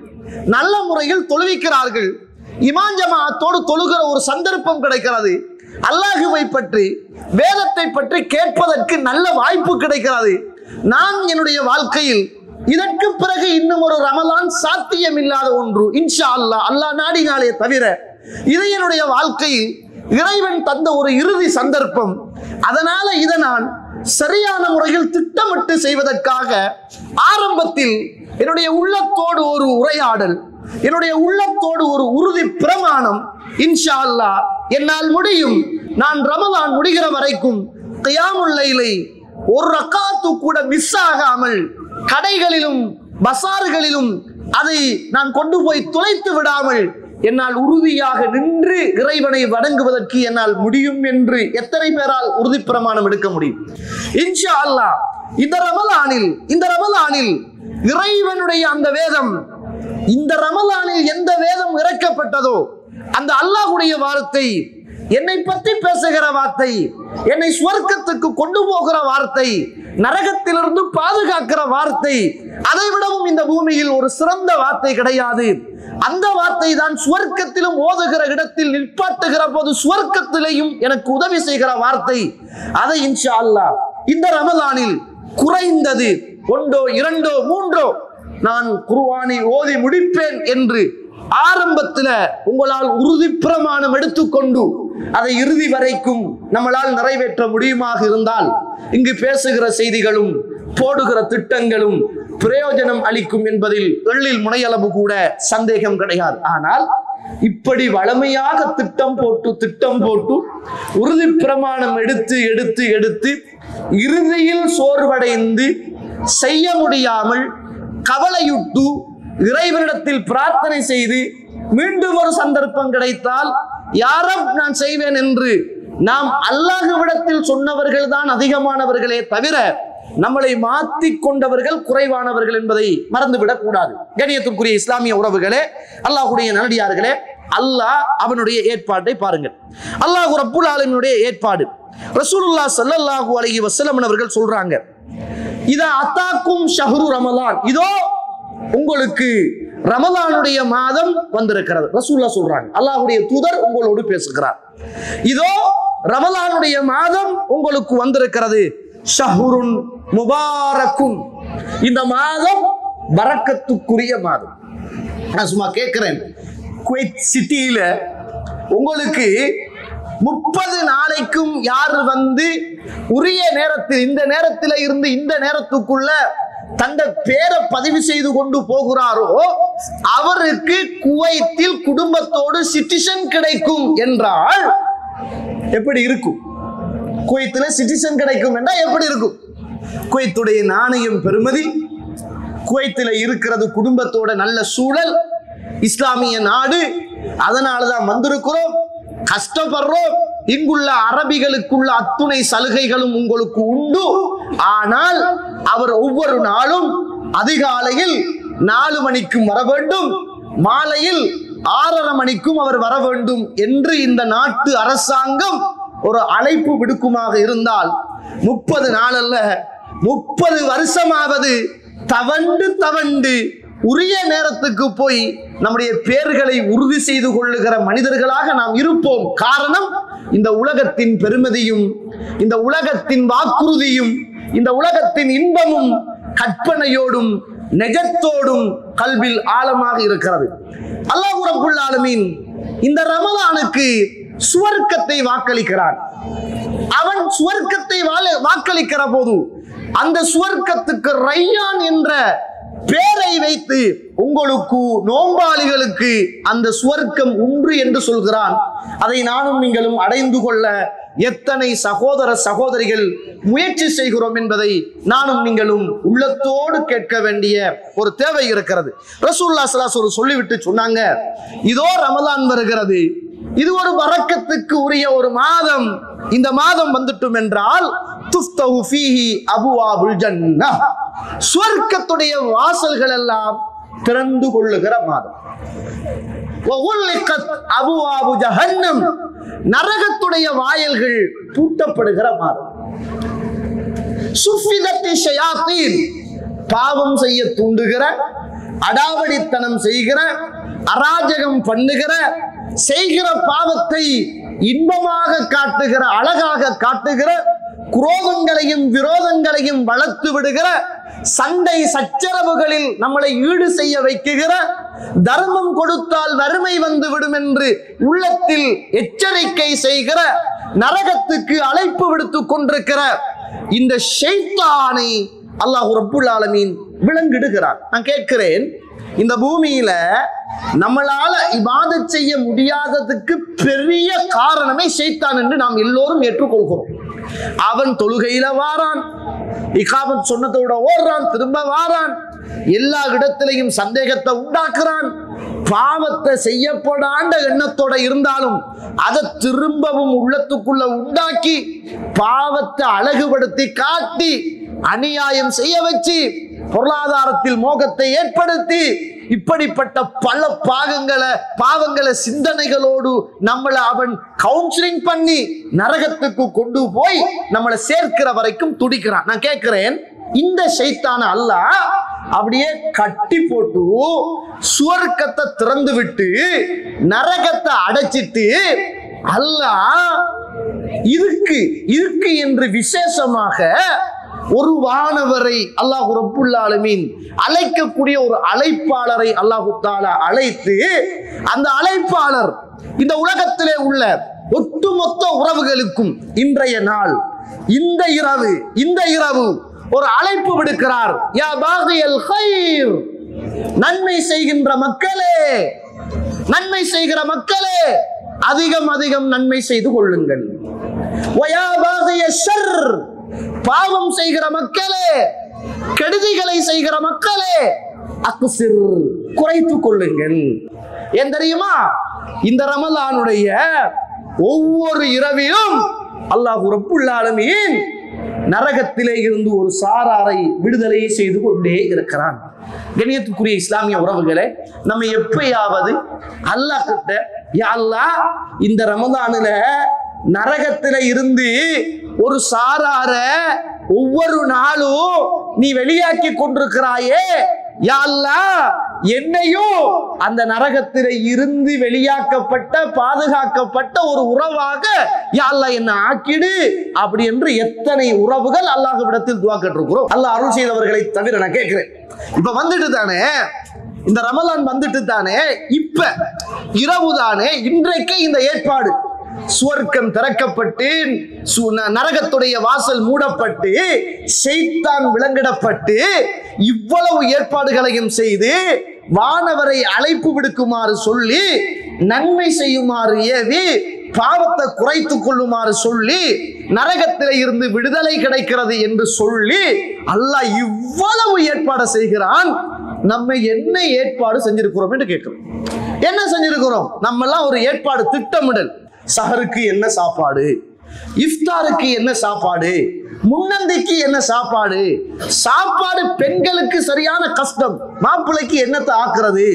நல்ல முறையில் தொழுவிக்கிறார்கள், இமாம் ஜமாஅத்தோடு தொழுகிற ஒரு சந்தர்ப்பம் கிடைக்கிறது, அல்லாஹுவை பற்றி வேதத்தை பற்றி கேட்பதற்கு நல்ல வாய்ப்பு கிடைக்கிறது. நான் என்னுடைய வாழ்க்கையில் இதற்கு பிறகு இன்னும் ஒரு ரமலான் சாத்தியம் இல்லாத ஒன்று, இன்ஷா அல்லாஹ் அல்லாஹ் நாடினாலே தவிர இது என்னுடைய வாழ்க்கையில் இறைவன் தந்த ஒரு இறுதி சந்தர்ப்பம். அதனால இதை நான் சரியான முறையில் திட்டமிட்டு செய்வதற்காக ஆரம்பத்தில் என்னுடைய உள்ளத்தோடு ஒரு உரையாடல், என்னுடைய உள்ளத்தோடு ஒரு உறுதி பிரமாணம், இன்ஷா அல்லாஹ் என்னால் முடியும். நான் ரமலான் முடிகிற வரைக்கும் கியாமுல் லைலை ஒரு ரக்காத்து கூட மிஸ் ஆகாமல் கடைகளிலும் பசார்களிலும் அதை நான் கொண்டு போய் துளைத்து விடாமல் என்னால் உறுதியாக நின்று இறைவனை வணங்குவதற்கு என்னால் முடியும் என்று எத்தனை பேரால் உறுதி பிரமாணம் எடுக்க முடியும்? இன்ஷா அல்லாஹ் இந்த ரமலானில் இறைவனுடைய அந்த வேதம், இந்த ரமலானில் எந்த வேதம் இறக்கப்பட்டதோ அந்த அல்லாஹ்வுடைய வார்த்தை, என்னை பற்றி பேசுகிற வார்த்தை, என்னை சுவர்க்கத்துக்கு கொண்டு போகிற வார்த்தை, நரகத்திலிருந்து பாதுகாக்கிற வார்த்தை, அதை விடவும் இந்த பூமியில் ஒரு சிறந்த வார்த்தை கிடையாது. அந்த வார்த்தை தான் சுவர்க்கத்திலும் ஓதுகிற இடத்தில் நிற்பாட்டுகிற போது சுவர்க்கத்திலேயும் எனக்கு உதவி செய்கிற வார்த்தை. அதை இன்ஷா அல்லாஹ் இந்த ரமலானில் குறைந்தது 1, 2, 3 நான் குர்ஆனை ஓதி முடிப்பேன் என்று ஆரம்பத்தில் உங்களால் உறுதி பிரமாணம் எடுத்துக்கொண்டு அதை இறுதி வரைக்கும் நம்மளால் நிறைவேற்ற முடியுமாக இருந்தால் இங்கு பேசுகிற செய்திகளும் போடுகிற திட்டங்களும் பிரயோஜனம் அளிக்கும் என்பதில் எள்ளில் முனையளவு கூட சந்தேகம் கிடையாது. ஆனால் இப்படி வளமையாக திட்டம் போட்டு உறுதி பிரமாணம் எடுத்து இறுதியில் சோர்வடைந்து செய்ய முடியாமல் கவலையுட்டு இறைவனிடத்தில் பிரார்த்தனை செய்து மீண்டும் ஒரு சந்தர்ப்பம் கிடைத்தால் யாரும் நான் செய்வேன் என்று நாம் அல்லாஹ்விடத்தில் சொன்னவர்கள் தான் அதிகமானவர்களே தவிர நம்மளை மாற்றி கொண்டவர்கள் குறைவானவர்கள் என்பதை மறந்துவிடக் கூடாது. கண்ணியத்திற்குரிய இஸ்லாமிய உறவுகளே, அல்லாஹ்வுடைய நல்லடியார்களே, அல்லாஹ் அவனுடைய ஏற்பாட்டை பாருங்கள். அல்லாஹ் ரப்புல் ஆலமீனுடைய ஏற்பாடு. ரசூலுல்லாஹ் ஸல்லல்லாஹு அலைஹி வஸல்லம் அவர்கள் சொல்றாங்க, இதா அத்தாக்கும் ஷஹ்ரு ரமலான், இதோ உங்களுக்கு ரமலானுடைய மாதம் வந்திருக்கிறது. ரசூலுல்லாஹ் சொல்றாங்க, அல்லாஹ்வுடைய தூதர் உங்களோடு பேசுகிறார். இதோ ரமலானுடைய மாதம் உங்களுக்கு வந்திருக்கிறது. ஷஹ்ருன் முபாரக்குன், இந்த மாதம் பரக்கத்துக்குரிய மாதம். நான் சும்மா கேட்கிறேன், குவைத் சிட்டியில உங்களுக்கு 30 நாளைக்கும் யார் வந்து உரிய நேரத்தில் இந்த நேரத்தில் இருந்து இந்த நேரத்துக்குள்ள தந்த பேரை பதிவு செய்து கொண்டு போகிறாரோ அவருக்கு குவைத்தில் குடும்பத்தோடு சிட்டிசன் கிடைக்கும் என்றால் எப்படி இருக்கும்? குவைத்தில் சிட்டிசன் கிடைக்கும் என்றால் எப்படி இருக்கும்? குவைத்துடைய நாணயம் பெருமதி, குவைத்தில் இருக்கிறது குடும்பத்தோட நல்ல சூழல், இஸ்லாமிய நாடு, அதனாலதான் வந்திருக்கிறோம், கஷ்டப்படுறோம், இங்குள்ள அரபிகளுக்குள்ள அத்துணை சலுகைகளும் உங்களுக்கு உண்டு. ஆனால் அவர் ஒவ்வொரு நாளும் அதிகாலையில் 4 மணிக்கும் வர வேண்டும், மாலையில் 6:30 மணிக்கும் அவர் வர வேண்டும் என்று இந்த நாட்டு அரசாங்கம் ஒரு அழைப்பு விடுக்குமாக இருந்தால் 30 நாள் அல்ல 30 வருஷமாவது தவண்டு உரிய நேரத்துக்கு போய் நம்முடைய பேர்களை உறுதி செய்து கொள்ளுகிற மனிதர்களாக நாம் இருப்போம். காரணம், இந்த உலகத்தின் பெருமதியும், இந்த உலகத்தின் வாக்குறுதியும், இந்த உலகத்தின் இன்பமும் கற்பனையோடும் நெஜத்தோடும் கல்வில் ஆழமாக இருக்கிறது. அல்லாஹ் ரப்புல் ஆலமீன் இந்த ரமலானுக்கு சுவர்க்கத்தை வாக்களிக்கிறான். அவன் சுவர்க்கத்தை வாக்களிக்கிற போது அந்த சுவர்க்கத்துக்கு ரையான் என்ற பேரை வைத்து உங்களுக்கு நோம்பாளிகளுக்கு அந்த சுவர்க்கம் உண்டு என்று சொல்கிறான். அதை நானும் நீங்களும் அடைந்து கொள்ள எத்தனை சகோதர சகோதரிகள் முயற்சி செய்கிறோம் என்பதை நானும் நீங்களும் உள்ளத்தோடு கேட்க வேண்டிய ஒரு தேவை இருக்கிறது. ரசூலுல்லாஹி ஸல்லல்லாஹு அலைஹி வஸல்லம் சொல்லிவிட்டு சொன்னாங்க, இதோ ரமலான் வருகிறது, இது ஒரு பரக்கத்துக்கு உரிய ஒரு மாதம். இந்த மாதம் வந்துட்டும் என்றால் துஃப்தஹு ஃபீஹி அபுவாபுல் ஜன்னah, சுவர்க்கத்துடைய வாசல்கள் எல்லாம் திறந்து கொள்ளுகிற மாதம். வகுல்லிகத் அபுவாபு ஜஹன்னம், நரகத்துடைய வாயில்கள் பூட்டப்படுகிற மாதம். சுஃபிதத்தி ஷயாத்தீன், பாவம் செய்ய தூண்டுகிற, அடாவடித்தனம் செய்கிற, அராஜகம் பண்ணுகிற, செய்கிற பாவத்தை இன்பமாக காட்டுகிற, அழகாக காட்டுகிற, குரோதங்களையும் விரோதங்களையும் வளர்த்து விடுகிற, சண்டை சச்சரவுகளில் நம்மளை ஈடு செய்ய வைக்குகிற, தர்மம் கொடுத்தால் வறுமை வந்து விடும் என்று உள்ளத்தில் எச்சரிக்கை செய்கிற, நரகத்துக்கு அழைப்பு விடுத்துக் கொண்டிருக்கிற இந்த ஷைத்தானை அல்லாஹ் ரப்புல் ஆலமீன் விலங்கிடுகிறார். நான் கேட்கிறேன், இந்த பூமியில நம்மளால இபாதத் செய்ய முடியாததுக்கு பெரிய காரணமே ஷைத்தான் என்று நாம் எல்லோரும் ஏற்றுக்கொள்கிறோம். அவன் தொழுகையில வாரான், இகாமத் சொன்னதோட ஓடுறான், திரும்ப வாரான், எல்லா இடத்திலையும் சந்தேகத்தை உண்டாக்குறான். பாவத்தை செய்யப்படாண்ட எண்ணத்தோட இருந்தாலும் அதை திரும்பவும் உள்ளத்துக்குள்ள உண்டாக்கி பாவத்தை அழகுபடுத்தி காட்டி அநியாயம் செய்ய வச்சு பொருளாதாரத்தில் மோகத்தை ஏற்படுத்தி இப்படிப்பட்ட பல பாவங்களை சிந்தனைகளோடு நம்மளை அவன் கவுன்சிலிங் பண்ணி நரகத்துக்கு கொண்டு போய் நம்மளை சேர்க்கிற வரைக்கும் துடிக்கிறான். நான் கேட்கிறேன், இந்த ஷைத்தான அல்லாஹ் அப்படியே கட்டி போட்டு சுவர்க்கத்தை திறந்து விட்டு நரகத்தை அடைச்சிட்டு அல்லாஹ் இருக்கு என்று விசேஷமாக ஒரு வானவரை அல்லாஹ் ரப்புல் ஆலமீன் அழைக்கக்கூடிய ஒரு அழைப்பாளரை அல்லாஹ் தஆலா அழைத்து, அந்த அழைப்பாளர் இந்த உலகத்திலே உள்ள ஒட்டுமொத்த உறவுகளுக்கும் இன்றைய நாள் இந்த இரவு ஒரு அழைப்பு விடுக்கிறார். யா பாகியல் கைர், நன்மை செய்கின்ற மக்களே, நன்மை செய்கிற மக்களே, அதிகம் அதிகம் நன்மை செய்து கொள்ளுங்கள். வயா பாகிய ஷர், பாவம் செய்கிற மக்களே, கெடுதிகளை செய்கிற மக்களே, அக்ஸிர், குறைத்துக் கொள்ளுங்கள். ஏன் தெரியுமா? இந்த ரமலானுடைய ஒவ்வொரு இரவிலும் அல்லாஹ் ரப்புல் ஆலமீன் நரகத்திலே இருந்து ஒரு சாராரை விடுதலை செய்து கொண்டே இருக்கிறான். கண்ணியத்துக்குரிய இஸ்லாமிய உறவுகளே, நம்ம எப்பயாவது அல்லாஹ் கிட்ட, யா அல்லாஹ், இந்த ரமலானுல நரகத்தில இருந்து ஒரு சாரார ஒவ்வொரு நாளும் நீ வெளியாக்கி கொண்டிருக்கிறாயே, யா அல்லாஹ், என்னையும் அந்த நரகத்தில இருந்து வெளியாக்கப்பட்ட பாதுகாக்கப்பட்ட ஒரு உறவாக யா அல்லாஹ் என்ன ஆக்கிடு அப்படி என்று எத்தனை உறவுகள் அல்லாஹ்விடத்தில் துஆ கேட்டிருக்கிறோம். அல்லாஹ் அருள் செய்தவர்களை தவிர நான் கேட்கிறேன், இப்ப வந்துட்டு தானே இந்த ரமலான் வந்துட்டு தானே, இப்ப இரவு தானே, இன்றைக்கு இந்த ஏற்பாடு சுவர்க்கம் திறக்கப்பட்டு நரகத்துடைய வாசல் மூடப்பட்டு ஷைத்தான் விலங்கிடப்பட்டு இவ்வளவு ஏற்பாடுகளையும் செய்து வானவரை அழைப்பு விடுக்குமாறு சொல்லி நன்மை செய்யுமாறு ஏவி பாவத்தை குறைத்துக் கொள்ளுமாறு சொல்லி நரகத்திலே இருந்து விடுதலை கிடைக்கிறது என்று சொல்லி அல்லாஹ் இவ்வளவு ஏற்பாடு செய்கிறான். நம்ம என்ன ஏற்பாடு செஞ்சிருக்கிறோம் என்று கேட்கிறோம். என்ன செஞ்சிருக்கிறோம்? நம்ம எல்லாம் ஒரு ஏற்பாடு, திட்டமிடல். சஹருக்கு என்ன சாப்பாடு, இஃப்தாருக்கு என்ன சாப்பாடு, முன்னந்திக்கு என்ன சாப்பாடு. சாப்பாடு பெண்களுக்கு சரியான கஷ்டம். மாப்பிள்ளைக்கு என்னத்தை ஆக்குறது,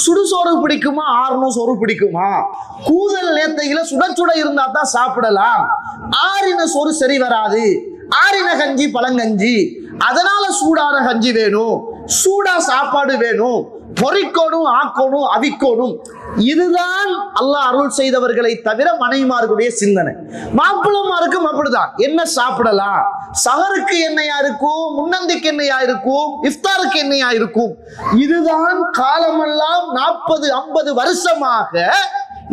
சுடுசோறு பிடிக்குமா ஆறுனோ சோறு பிடிக்குமா, கூதல் நேத்தையில சுட சுட இருந்தா தான் சாப்பிடலாம், ஆறின சோறு சரி வராது, ஆறின கஞ்சி பழங்கஞ்சி, அதனால சூடான கஞ்சி வேணும், சூடா சாப்பாடு வேணும், பொறிக்கோணும் ஆக்கோணும் அவிக்கோணும். இதுதான் அல்லாஹ் அருள் செய்தவர்களை தவிர மனைவிமார்களுடைய சிந்தனை. மாப்பிள்ளமாருக்கும் அப்படிதான். என்ன சாப்பிடலாம், சஹருக்கு என்னையா இருக்கும், முன்னந்திக்கு என்னையா இருக்கும், இஃப்தாருக்கு என்னையா இருக்கும். இதுதான் காலமெல்லாம் 40-50 வருஷமாக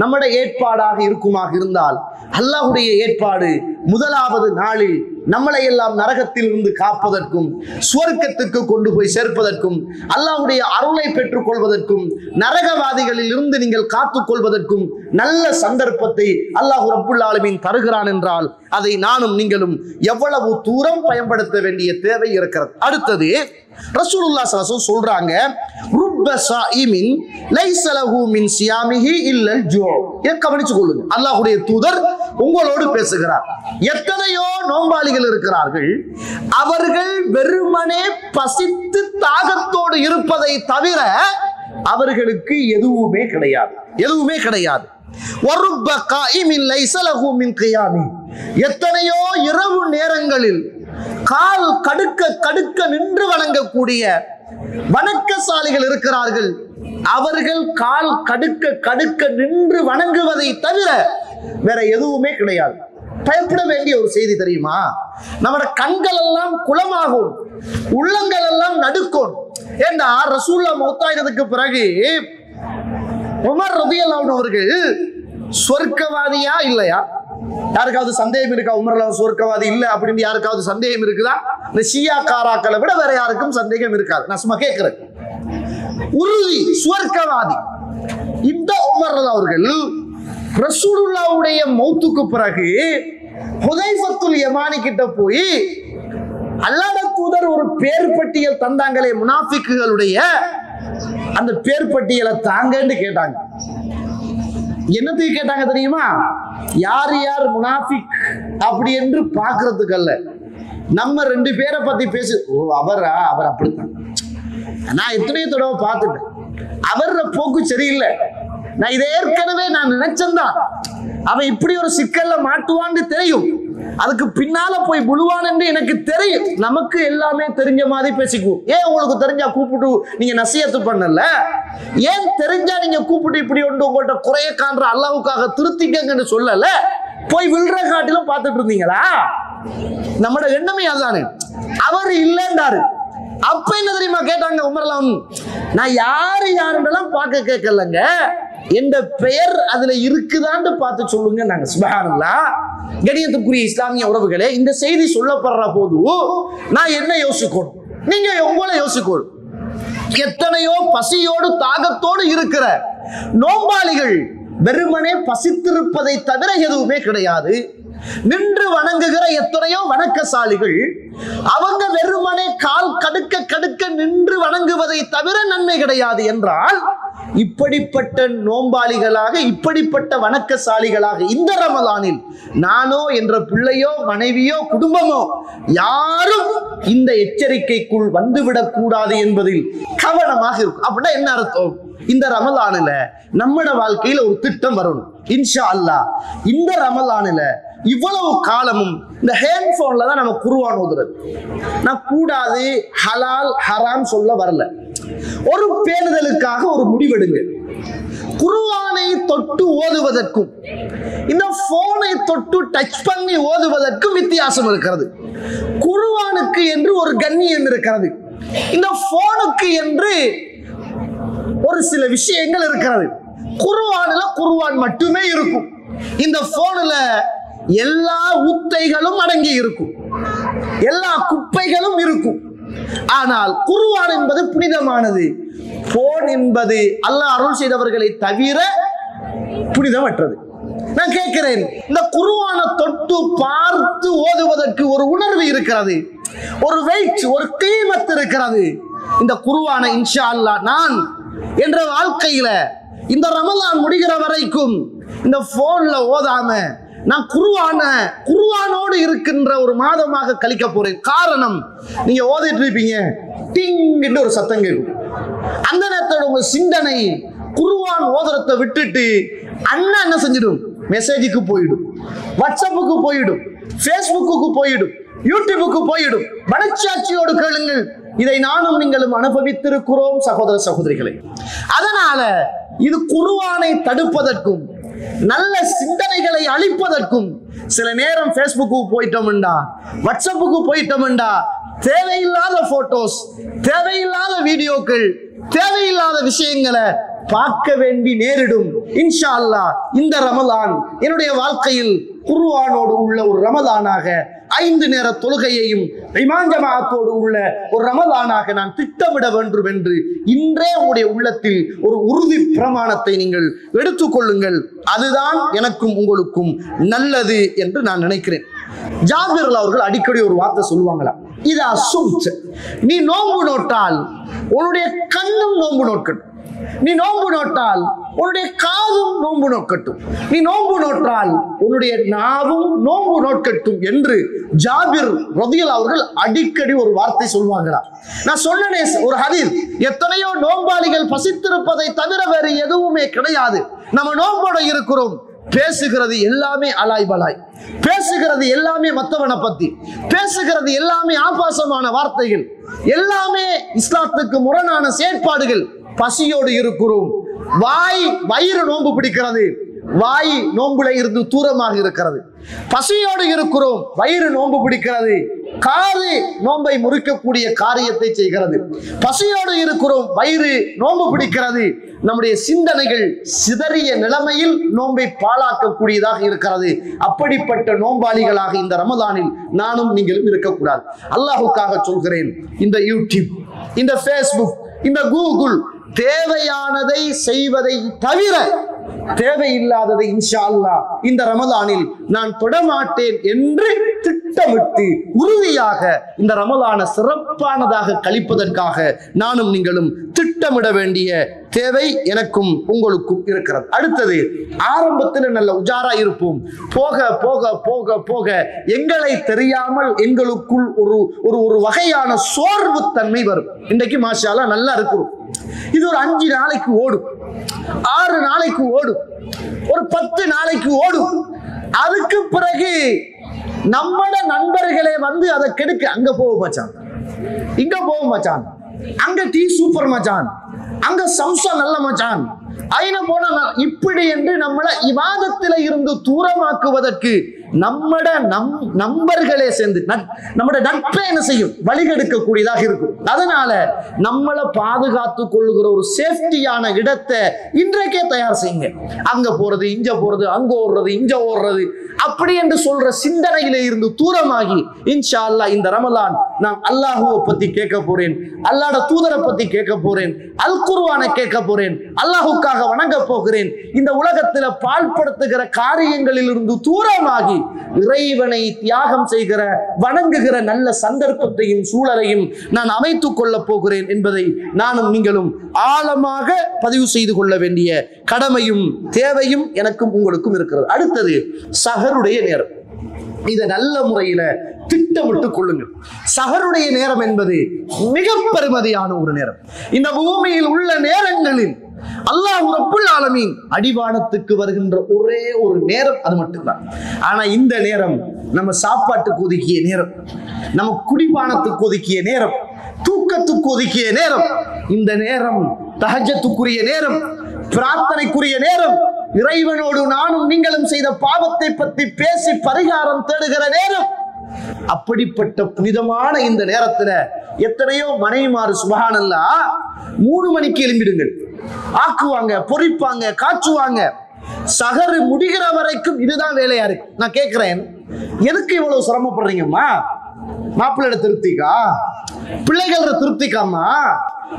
நம்முடைய ஏற்பாடாக இருக்குமாக இருந்தால், அல்லாஹ்வுடைய ஏற்பாடு முதலாவது நாளில் நம்மளை எல்லாம் நரகத்தில் இருந்து காப்பதற்கும் சுவர்க்கத்துக்கு கொண்டு போய் சேர்ப்பதற்கும் அல்லாஹ்வுடைய அருளை பெற்றுக் கொள்வதற்கும் நரகவாதிகளில் இருந்து நீங்கள் காத்துக் கொள்வதற்கும் நல்ல சந்தர்ப்பத்தை அல்லாஹ் ரப்புல் ஆலமீன் தருகிறான் என்றால் அதை நானும் நீங்களும் எவ்வளவு தூரம் பயன்படுத்த வேண்டிய தேவை இருக்கிறது. அடுத்தது ரசூலுல்லாஹ் ஸல்லல்லாஹு அலைஹி வஸல்லம் சொல்றாங்க, ருப்ப ஸாயிமின் லைஸ லஹு மின் சியாமிஹி இல்லல் ஜூ. இதை கவனிச்சு கொள்ளுங்க. அல்லாஹ்வுடைய தூதர் உங்களோடு பேசுகிறார். எத்தனையோ நோன்பாளிகள் இருக்கிறார்கள், அவர்கள் வெறுமனே பசித்து தாகத்தோடு இருப்பதை தவிர அவர்களுக்கு எதுவுமே கிடையாது, எதுவுமே கிடையாது. வருப்ப காயிமின் லைஸ லஹு மின் கியாமி. எத்தனையோ இரவு நேரங்களில் கால் கடுக்க கடுக்க நின்று வணங்கக்கூடிய வணக்கசாலிகள் இருக்கிறார்கள். அவர்கள் கால் கடுக்க கடுக்க நின்று வணங்குவதை தவிர வேற எதுவுமே கிடையாது. பயப்பட வேண்டிய ஒரு செய்தி தெரியுமா? நம்மட கண்கள் எல்லாம் குளமாகும், உள்ளங்கள் எல்லாம் நடுக்கும். ஏண்டா ரசூலுல்லாஹ் மௌத்தாயினதுக்கு பிறகு உமர் ரலியல்லாஹு அன்ஹு அவர்கள் சொர்க்கவாதியா இல்லையா? யாருக்காவது சந்தேகம் இருக்கா? உமர் சொர்க்கவாதி இல்ல அப்படின்னு யாருக்காவது சந்தேகம் இருக்குதா? இந்த ஷியா காராக்களை விட வேற யாருக்கும் சந்தேகம் இருக்காது. நான் சும்மா கேட்கிறேன். உறுதி சுவர்க்கவாதி. இந்த உமர் அவர்கள் ரசூலுல்லாஹ்வுடைய மௌத்துக்கு பிறகு ஹுதைஃபத்துல் யமானி கிட்ட போய் அல்லாஹ்வுடைய தூதர் ஒரு பேர் பட்டியல் தந்தாங்களே முனாஃபிக்குகளுடைய, அந்த பேர் பட்டியலை தாங்கன்னு கேட்டாங்க. என்னத்துக்கு கேட்டாங்க தெரியுமா? யார் யார் முனாஃபிக் அப்படி என்று பார்க்கறதுக்கு அல்ல. நம்ம 2 பேரை பத்தி பேசு. ஓ அவரா, அவர் அப்படித்தான், நான் எத்தனையோ தடவை பார்த்துட்டேன், அவர போக்கு சரியில்லை, நான் இதை ஏற்கனவே நான் நினைச்சேன்தான், அவன் இப்படி ஒரு சிக்கல்ல மாட்டுவான்னு தெரியும், அதுக்கு பின்னால போய் விழுவான் என்று எனக்கு தெரியும். நமக்கு எல்லாமே தெரிஞ்ச மாதிரி பேசிக்குவோம். ஏன் உங்களுக்கு தெரிஞ்சா கூப்பிட்டு நீங்க நசியத்து பண்ணல? ஏன் தெரிஞ்சா நீங்க கூப்பிட்டு இப்படி ஒன்று உங்கள்கிட்ட குறைய காண்ற அல்லாஹ்வுக்காக திருத்திக்கங்கன்னு சொல்லல? போய் விழுற காட்டிலும் பார்த்துட்டு இருந்தீங்களா? நம்மட எண்ணமே அதுதானே. அவர் இல்லைன்றாரு. அப்ப என்ன தெரியுமா கேட்டாங்க உமர்லாம், நான் யாரு யாருன்றெல்லாம் பார்க்க கேட்கலங்க, என்ற பெயர் அதுல இருக்குதான்னு பார்த்து சொல்லுங்க. நாங்க சுப்ஹானல்லாஹ். கணியத்துக்குரிய இஸ்லாமிய உறவுகளே, இந்த செய்தி சொல்லப்படுற போது நான் என்ன யோசிக்கணும், நீங்க உங்களை யோசிக்கணும். எத்தனையோ பசியோடு தாகத்தோடு இருக்கிற நோம்பாளிகள் வெறுமனே பசித்திருப்பதை தவிர எதுவுமே கிடையாது. நின்று வணங்குகிற எத்தனையோ வணக்கசாலிகள் அவங்க வெறுமனே கால் கடுக்க கடுக்க நின்று வணங்குவதை தவிர நன்மை கிடையாது என்றால், இப்படிப்பட்ட நோம்பாளிகளாக இப்படிப்பட்ட வணக்கசாலிகளாக இந்த ரமலானில் நானோ என்ற பிள்ளையோ மனைவியோ குடும்பமோ யாரும் இந்த எச்சரிக்கைக்குள் வந்துவிடக் கூடாது என்பதில் கவனமாக இருக்கும். அப்படின்னா என்ன அர்த்தம்? இந்த ரமலானில நம்மட வாழ்க்கையில ஒரு திட்டம் வரணும் இன்ஷா அல்லாஹ். இந்த ரமலானில இவ்வளவு காலமும் இந்த ஹேண்ட்போன்ல தான் நம்ம குர்ஆன் ஓதுறது. நான் கூடாது ஹலால் ஹராம் சொல்ல வரல, ஒரு பேணுதலுக்காக ஒரு முடிவெடுங்க. குர்ஆனை தொட்டு ஓதுவதற்கும் இந்த போனை தொட்டு டச் பண்ணி ஓதுவதற்கும் வித்தியாசம் இருக்கிறது. குர்ஆனுக்கு என்று ஒரு கண்ணியம் இருக்கிறது, இந்த போனுக்கு என்று ஒரு சில விஷயங்கள் இருக்கிறது. குர்ஆன்ல குர்ஆன் மட்டுமே இருக்கும், இந்த போன்ல எல்லா ஊத்தைகளும் அடங்கி இருக்கும், எல்லா குப்பைகளும் இருக்கும். ஆனால் குர்ஆன் என்பது புனிதமானது, போன் என்பது அல்லாஹ் அருள் செய்தவர்களை தவிர புனிதமற்றது. நான் கேட்கிறேன், இந்த குர்ஆனை தொட்டு பார்த்து ஓதுவதற்கு ஒரு உணர்வு இருக்கிறது, ஒரு வெயிட், ஒரு கீமத் இருக்கிறது. இந்த குர்ஆனை இன்ஷா அல்லாஹ் நான் என்ற வாழ்க்கையில இந்த ரமலான் முடிகிற வரைக்கும் இந்த போன்ல ஓதாம நான் குர்ஆனோடு இருக்கின்ற ஒரு மாதமாக கழிக்க போறேன். காரணம், நீங்க ஓதிட்டு இருப்பீங்க, டிங்ன்னு ஒரு சத்தம் கேட்கும். அந்த நேரத்தோட உங்க சிந்தனை குர்ஆன் ஓதுறதை விட்டுட்டு அண்ணா என்ன செஞ்சிடும், மெசேஜுக்கு போயிடும், வாட்ஸ்அப்புக்கு போயிடும், ஃபேஸ்புக்கு போயிடும், யூடியூபுக்கு போயிடும். மனச்சாட்சியோடு கேளுங்கள். இதை நானும் நீங்களும் அனுபவித்திருக்கிறோம் சகோதர சகோதரிகளை. அதனால இது குர்ஆனை தடுப்பதற்கும் நல்ல சிந்தனைகளை அளிப்பதற்கும் சில நேரம் ஃபேஸ்புக்கு போயிட்டோம்டா, வாட்ஸ்அப்புக்கு போயிட்டோம்டா, தேவையில்லாத போட்டோஸ், தேவையில்லாத வீடியோக்கள், தேவையில்லாத விஷயங்களை பார்க்க வேண்டி நேரிடும். இன்ஷா அல்லாஹ் இந்த ரமலான் என்னுடைய வாழ்க்கையில் குர்ஆனோடு உள்ள ஒரு ரமலானாக, 5 நேர தொழுகையையும் இமாம் ஜமாஅத்தோடு உள்ள ஒரு ரமலானாக நான் திட்டமிட வேண்டும் என்று இன்றே உங்களுடைய உள்ளத்தில் ஒரு உறுதி பிரமாணத்தை நீங்கள் எடுத்துக்கொள்ளுங்கள். அதுதான் எனக்கும் உங்களுக்கும் நல்லது என்று நான் நினைக்கிறேன். ஜாபிர் அவர்கள் அடிக்கடி ஒரு வார்த்தை சொல்லுவாங்களா, இதா சும்த், நீ நோன்பு நோட்டால் உன்னுடைய கண்ணும் நோன்பு நோக்கட்டும், நீ நோன்பு நோட்டால் உன்னுடைய காதும் நோன்பு நோக்கட்டும், நீ நோன்பு நோட்டால் உன்னுடைய நாவும் நோன்பு நோக்கட்டும் என்று ஜாபிர் ரலியல்லாஹு அவர்கள் அடிக்கடி ஒரு வார்த்தை சொல்வாங்களா. நான் சொன்னனே ஒரு ஹதீஸ், எத்தனையோ நோன்பாளிகள் பசித்திருப்பதை தவிர வேறு எதுவுமே கிடையாது. நம்ம நோன்போட இருக்கிறோம், பேசுகிறது எல்லாமே அலாய் பலாய், பேசுகிறது எல்லாமே மத்தவனை பத்தி, பேசுகிறது எல்லாமே ஆபாசமான வார்த்தைகள், எல்லாமே இஸ்லாத்துக்கு முரணான செயற்பாடுகள். பசியோடு இருக்கிறோம், வயிறு நோன்பு பிடிக்கிறது, வாய் நோன்புல இருந்து தூரமாக இருக்கிறது. பசியோடு இருக்கிறோம், வயிறு நோன்பு பிடிக்கிறது, காது நோன்பை முறிக்கக்கூடிய காரியத்தை செய்கிறது. பசியோடு இருக்கிறோம், வயிறு நோன்பு பிடிக்கிறது, நம்முடைய சிந்தனைகள் சிதறிய நிலைமையில் நோன்பை பாழாக்கக்கூடியதாக இருக்கிறது. அப்படிப்பட்ட நோன்பாளிகளாக இந்த ரமலானில் நானும் நீங்களும் இருக்கக்கூடாது. அல்லாஹுக்காக சொல்கிறேன், இந்த யூடியூப், இந்த ஃபேஸ்புக், இந்த கூகுள் தேவையானதை செய்வதை தவிர தேவையில்லாததை இன்ஷா அல்லாஹ் இந்த ரமலானில் நான் தொடமாட்டேன் என்று திட்டமிட்டு உறுதியாக இந்த ரமலானை சிறப்பானதாக கழிப்பதற்காக நானும் நீங்களும் திட்டமிட வேண்டிய தேவை எனக்கும் உங்களுக்கும் இருக்கிறது. அடுத்தது, ஆரம்பத்தில் நல்ல உஜாரா இருப்போம், போக போக போக போக எங்களை தெரியாமல் எங்களுக்குள் ஒரு வகையான சோர்வு தன்மை வரும். இன்றைக்கு மாஷா அல்லாஹ் நல்லா இருக்கிறோம், இது ஒரு 5 நாளைக்கு ஓடும், 6 நாளைக்கு ஓடும், ஒரு 10 நாளைக்கு ஓடும். அதுக்கு பிறகு நம்மட நண்பர்களே வந்து அதை கெடுக்க, அங்க போக மச்சான், இங்க போக மச்சான், அங்க டீ சூப்பர் மச்சான், அங்க சம்சா நல்ல மச்சான், ஐன போன இப்படி என்று நம்மளை இவாதத்தில இருந்து தூரமாக்குவதற்கு நம்மட நண்பர்களே சேர்ந்து நம்மட நட்பை என்ன செய்யும், வழிகெடுக்கக்கூடியதாக இருக்கும். அதனால நம்மளை பாதுகாத்து கொள்ளுகிற ஒரு சேஃப்டியான இடத்தை இன்றைக்கே தயார் செய்யுங்க. அங்க போறது, இங்க போறது, அங்க ஓடுறது, இங்க ஓடுறது, அப்படி என்று சொல்ற சிந்தனையிலே இருந்து தூரமாகி இன்ஷா அல்லாஹ் இந்த ரமலான் நான் அல்லாஹுவை பத்தி கேட்க போறேன், அல்லாஹ்ட தூதரை பத்தி கேட்க போறேன், அல் குர்ஆனை கேட்க போறேன், அல்லாஹுக்காக வணங்க போகிறேன். இந்த உலகத்துல பால்படுத்துகிற காரியங்களில் இருந்து தூரமாகி இறைவனை தியாகம் செய்கிற, வணங்குகிற நல்ல சந்தர்ப்பத்தையும் சூழலையும் நான் அமைத்துக் கொள்ள போகிறேன் என்பதை நானும் நீங்களும் ஆழமாக பதிவு செய்து கொள்ள வேண்டிய கடமையும் தேவையும் எனக்கும் உங்களுக்கும் இருக்கிறது. அடுத்தது, சஹருடைய நேரம். இதை நல்ல முறையில திட்டமிட்டுக் கொள்ளுங்கள். சஹருடைய நேரம் என்பது மிக பெருமதியான ஒரு நேரம். இந்த பூமியில் உள்ள நேரங்களில் அல்லாஹ் ரப்புல் ஆலமீன் அடிவானத்துக்கு வருகின்ற ஒரே ஒரு நேரம் அது மட்டும்தான். ஆனா இந்த நேரம் நம்ம சாப்பாட்டுக்கு ஒதுக்கிய நேரம், நம்ம குடிபானத்துக்கு ஒதுக்கிய நேரம், தூக்கத்துக்கு ஒதுக்கிய நேரம், இந்த நேரம் தஹஜ்ஜத்துக்குரிய நேரம், பிரார்த்தனைக்குரிய நேரம், இறைவனோடு நானும் நீங்களும் செய்த பாவத்தை பற்றி பேசி பரிகாரம் தேடுகிற நேரம். அப்படிப்பட்ட புனிதமான இந்த நேரத்துல எத்தனையோ மனைவிமாறு சுப்ஹானல்லாஹ் 3 மணிக்கு எழும்பிடுங்கள், ஆக்குவாங்க, பொரிப்பாங்க, காய்ச்சுவாங்க. சஹர் முடிகிற வரைக்கும் இதுதான் வேலையா இருக்கு. நான் கேட்கிறேன், எதுக்கு இவ்வளவு சிரமப்படுறீங்கம்மா? மாப்பிள்ளை திருப்திக்கா, பிள்ளைகள திருப்திக்காமா?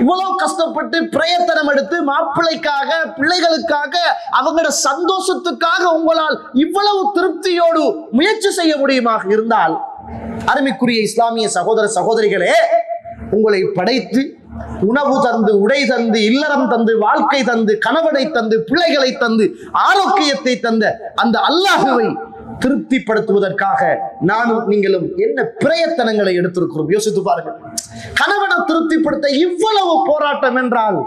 இவ்வளவு கஷ்டப்பட்டு பிரயத்தனம் எடுத்து மாப்பிள்ளைக்காக, பிள்ளைகளுக்காக, அவங்களோட சந்தோஷத்துக்காக உங்களால் இவ்வளவு திருப்தியோடு முயற்சி செய்ய முடியுமாக இருந்தால், அருமைக்குரிய இஸ்லாமிய சகோதர சகோதரிகளே, உங்களை படைத்து உணவு தந்து, உடை தந்து, இல்லறம் தந்து, வாழ்க்கை தந்து, கணவனை தந்து, பிள்ளைகளை தந்து, ஆரோக்கியத்தை தந்த அந்த அல்லாஹ்வை திருப்திப்படுத்துவதற்காக நானும் நீங்களும் என்ன பிரயத்தனங்களை எடுத்திருக்கிறோம் யோசித்து பாருங்கள். கணவனை திருப்திப்படுத்த இவ்வளவு போராட்டம் என்றால்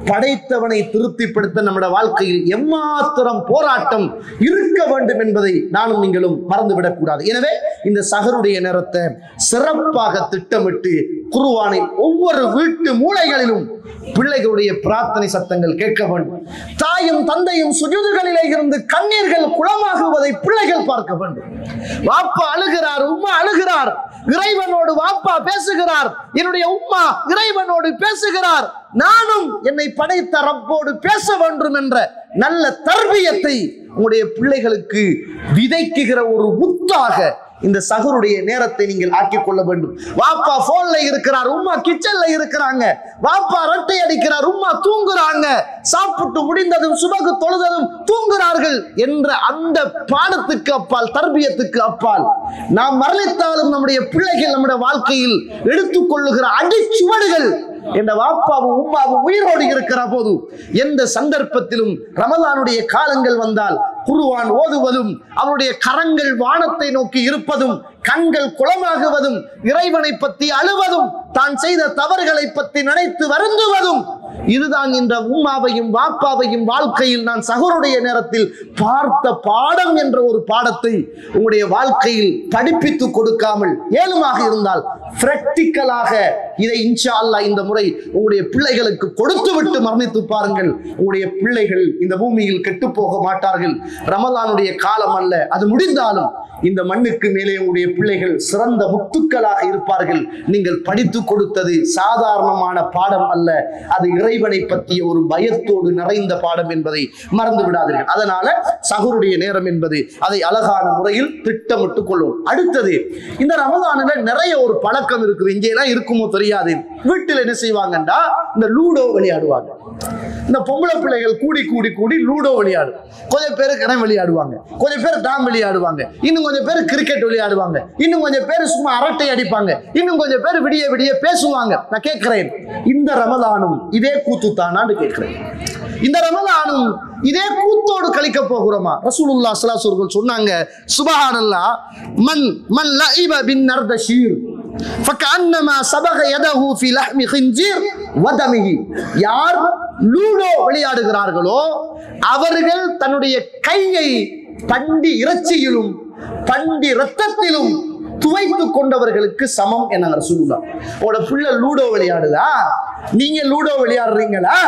படைத்தவனை திருப்திப்படுத்த நம்முடைய வாழ்க்கையில் எம்மாத்திரம் போராட்டம் இருக்க வேண்டும் என்பதை நானும் நீங்களும் மறந்துவிடக் கூடாது. எனவே இந்த சஹருடைய நேரத்தை சிறப்பாக திட்டமிட்டு குர்ஆனில் ஒவ்வொரு வீட்டு மூலைகளிலும் பிள்ளைகளுடைய பிரார்த்தனை சத்தங்கள் கேட்க வேண்டும். தாயும் தந்தையும் சுஜூதுகளிலே இருந்து கண்ணீர்கள் குளமாகுவதை பிள்ளைகள் பார்க்க வேண்டும். வாப்பா அழுகிறார், உம்மா அழுகிறார், இறைவனோடு வாப்பா பேசுகிறார், என்னுடைய உம்மா இறைவனோடு பேசுகிறார், நானும் என்னை படைத்த ரப்போடு பேச வேண்டும் என்ற நல்ல தர்பியத்தை உங்களுடைய பிள்ளைகளுக்கு விதைக்குகிற ஒரு முத்தாக இந்த சஹருடைய நேரத்தை நீங்கள் ஆக்கிக் கொள்ள வேண்டும். வாப்பா போன்ல இருக்கிறார், உம்மா கிச்சன்ல இருக்கிறாங்க, வாப்பா ரட்டை அடிக்கிறார், உம்மா தூங்குறாங்க, சாப்பிட்டு முடிந்ததும் சுபகு தொழுததும் தூங்குகிறார்கள் என்ற அந்த பாடத்துக்கு அப்பால், தர்பியத்துக்கு அப்பால் நாம் மரணித்தாலும் நம்முடைய பிள்ளைகள் நம்முடைய வாழ்க்கையில் எடுத்துக்கொள்ளுகிற அடிச்சுவடுகள் என்ற வாப்பாவும் உம்மாவும் உயிரோடு இருக்கிற போது எந்த சந்தர்ப்பத்திலும் ரமலானுடைய காலங்கள் வந்தால் குர்ஆன் ஓதுவதும், அவருடைய கரங்கள் வானத்தை நோக்கி இருப்பதும், கண்கள் குளமாகுவதும், இறைவனை பற்றி அழுவதும், தான் செய்த தவறுகளை பற்றி நினைத்து வருந்துவதும், இதுதான் இந்த உம்மாவையும் வாப்பாவையும் வாழ்க்கையில் நான் சஹருடைய நேரத்தில் பார்த்த பாடம் என்ற ஒரு பாடத்தை உங்களுடைய வாழ்க்கையில் படிப்பித்து கொடுக்காமல் ஏழுமாக இருந்தால் பிராக்டிக்கலாக இதை இன்ஷா அல்லாஹ் இந்த முறை உங்களுடைய பிள்ளைகளுக்கு கொடுத்து விட்டு மரணித்து பாருங்கள். உங்களுடைய பிள்ளைகள் இந்த பூமியில் கெட்டு போக மாட்டார்கள். ரமலானுடைய காலம் அல்ல, அது முடிந்தாலும் இந்த மண்ணுக்கு மேலே உங்களுடைய பிள்ளைகள் சிறந்த முத்துக்களாக இருப்பார்கள். நீங்கள் படித்து கொடுத்தது சாதாரணமான பாடம் அல்ல, அது இறைவனை பற்றிய ஒரு பயத்தோடு நிறைந்த பாடம் என்பதை மறந்து விடாதீர்கள். அதனால சஹருடைய நேரம் என்பது அதை அழகான முறையில் திட்டமிட்டு கொள்ளும். அடுத்தது, இந்த ரமலானில் நிறைய ஒரு பழக்கம் இருக்குது, இங்கெல்லாம் இருக்குமோ தெரியாது. வீட்டில் என்ன செய்வாங்கண்டா இந்த லூடோ விளையாடுவாங்க. இந்த பொம்பளை பிள்ளைகள் கூடி கூடி கூடி லூடோ விளையாடும். கொஞ்சம் பேர் கணம் விளையாடுவாங்க, கொஞ்சம் பேர் டாம் விளையாடுவாங்க, இன்னும் கொஞ்சம் பேர் கிரிக்கெட் விளையாடுவாங்க, இன்னும் கொஞ்சம் பேர் சும்மா அரட்டை அடிப்பாங்க, இன்னும் கொஞ்சம் பேர் விடிய விடிய பேசுவாங்க. நான் கேட்கிறேன், இந்த ரமலானும் இதே கூத்து தானான்னு கேட்கிறேன். இந்த ரமலானும் இதே கூத்தோடு கழிக்க போகிறோமா? ரசூலுல்லாஹ் ஸல்லல்லாஹு அலைஹி வஸல்லம் சொன்னாங்க, சுப்ஹானல்லாஹ், மன் லஇப பின் நர்தஷீர் ஃபகஅன்னமா சபக யதஹு ஃபீ லஹ்மி கின்ஜீர் வதமிஹி. யார் லூடோ விளையாடுகிறார்களோ அவர்கள் தன்னுடைய கையை பண்டி இறைச்சியிலும் பண்டி இரத்தத்திலும் துவைத்து கொண்டவர்களுக்கு சமம் என ரசூலுல்லாஹ். உங்களோட பிள்ளை லூடோ விளையாடுதா? நீங்க லூடோ விளையாடுறீங்களா?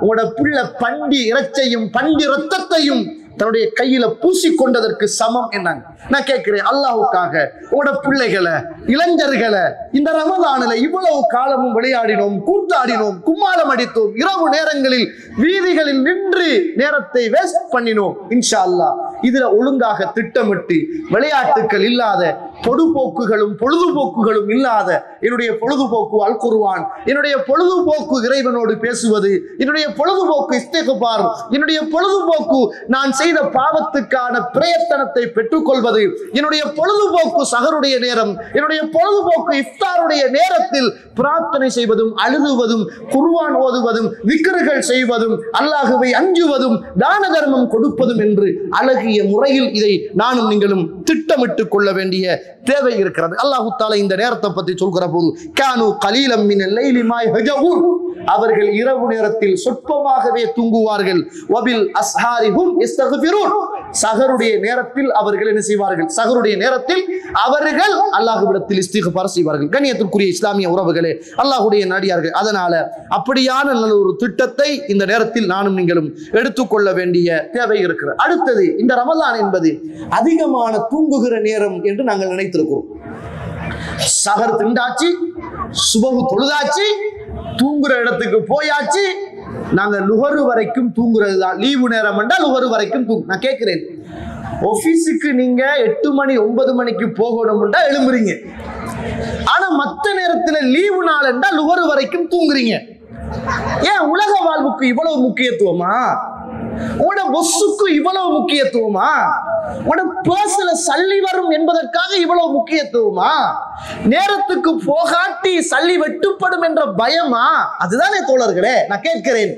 உங்களோட பிள்ளை பண்டி இறைச்சையும் பண்டி இரத்தத்தையும் தன்னுடைய கையில பூசி கொண்டதற்கு சமம் என்னங்க. நான் கேட்கிறேன், அல்லாஹ்வுக்காக உங்களோட பிள்ளைகளை, இளைஞர்களை இந்த ரமலானில் இவ்வளவு காலமும் விளையாடினோம், கூத்தாடினோம், கும்மாளம் அடித்தோம், இரவு நேரங்களில் வீதிகளில் நின்று நேரத்தை வேஸ்ட் பண்ணினோம். இன்ஷா அல்லாஹ் இதுல ஒழுங்காக திட்டமிட்டு விளையாட்டுகள் இல்லாத, பொழுதுபோக்குகளும் இல்லாத, என்னுடைய பொழுதுபோக்கு அல் குர்ஆன், என்னுடைய பொழுதுபோக்கு இறைவனோடு பேசுவது, என்னுடைய பொழுதுபோக்கு இஸ்திக்பார், என்னுடைய பொழுதுபோக்கு நான் செய்த பாவத்துக்கான பிரயத்தனத்தை பெற்றுக்கொள்வது, என்னுடைய பொழுதுபோக்கு சஹருடைய நேரம், என்னுடைய பொழுதுபோக்கு இஃப்தாருடைய நேரத்தில் பிரார்த்தனை செய்வதும், அழுதுவதும், குர்ஆன் ஓதுவதும், விக்ருகள் செய்வதும், அல்லாஹ்வை அஞ்சுவதும், தான தர்மம் கொடுப்பதும் என்று அழகிய முறையில் இதை நானும் நீங்களும் திட்டமிட்டுக் கொள்ள வேண்டிய தேவை இருக்கிறது. அல்லாஹ் தஆலா இந்த நேரத்தை பற்றி சொல்கிற போது, கானு கலீலம் மினல் லைலி மா யஹஜூன், அவர்கள் இரவு நேரத்தில் சொற்பமாகவே தூங்குவார்கள். வபில் அஸ்ஹாரிஹும் இஸ்தக்ஃபிரூன், சஹருடைய நேரத்தில் அவர்கள் என்ன செய்வார்கள்? சஹருடைய நேரத்தில் அவர்கள் அல்லாஹ்விடத்தில் இஸ்திக்ஃபார் செய்வார்கள். கண்ணியத்திற்குரிய இஸ்லாமிய உறவுகளே, அல்லாஹ்வுடைய நடிகார்கள், அதனால அப்படியான நல்ல ஒரு திட்டத்தை இந்த நேரத்தில் நானும் நீங்களும் எடுத்துக்கொள்ள வேண்டிய தேவை இருக்கிறது. அடுத்தது, இந்த ரமலான் என்பது அதிகமான தூங்குகிற நேரம் என்று நாங்கள் நினைத்திருக்கிறோம். சஹர் திண்டாச்சு, சுபஹு தொழுதாச்சு, தூங்குற இடத்துக்கு போயாச்சு, நாங்க லுஹரு வரைக்கும் தூங்குறது தான். லீவு நேரம் என்றால் லுஹரு வரைக்கும் தூங்கு. நான் கேட்கிறேன், ஆபீஸுக்கு நீங்க 8 மணி 9 மணிக்கு போகணும்னா எழும்புறீங்க, ஆனா மத்த நேரத்துல லீவு நாள் என்றால் லுஹரு வரைக்கும் தூங்குறீங்க. ஏன் உலக வாழ்வுக்கு இவ்வளவு முக்கியத்துவமா? உங்களோட பொஸ்ஸுக்கு இவ்வளவு முக்கியத்துவமா? பர்ஸ்ல சல்லி வரும் என்பதற்காக இவ்வளவு முக்கியத்துவமா? நேரத்துக்கு போகாட்டி சல்லி வெட்டுப்படும் என்ற பயமா? அதுதானே தோழர்களே. நான் கேட்கிறேன்,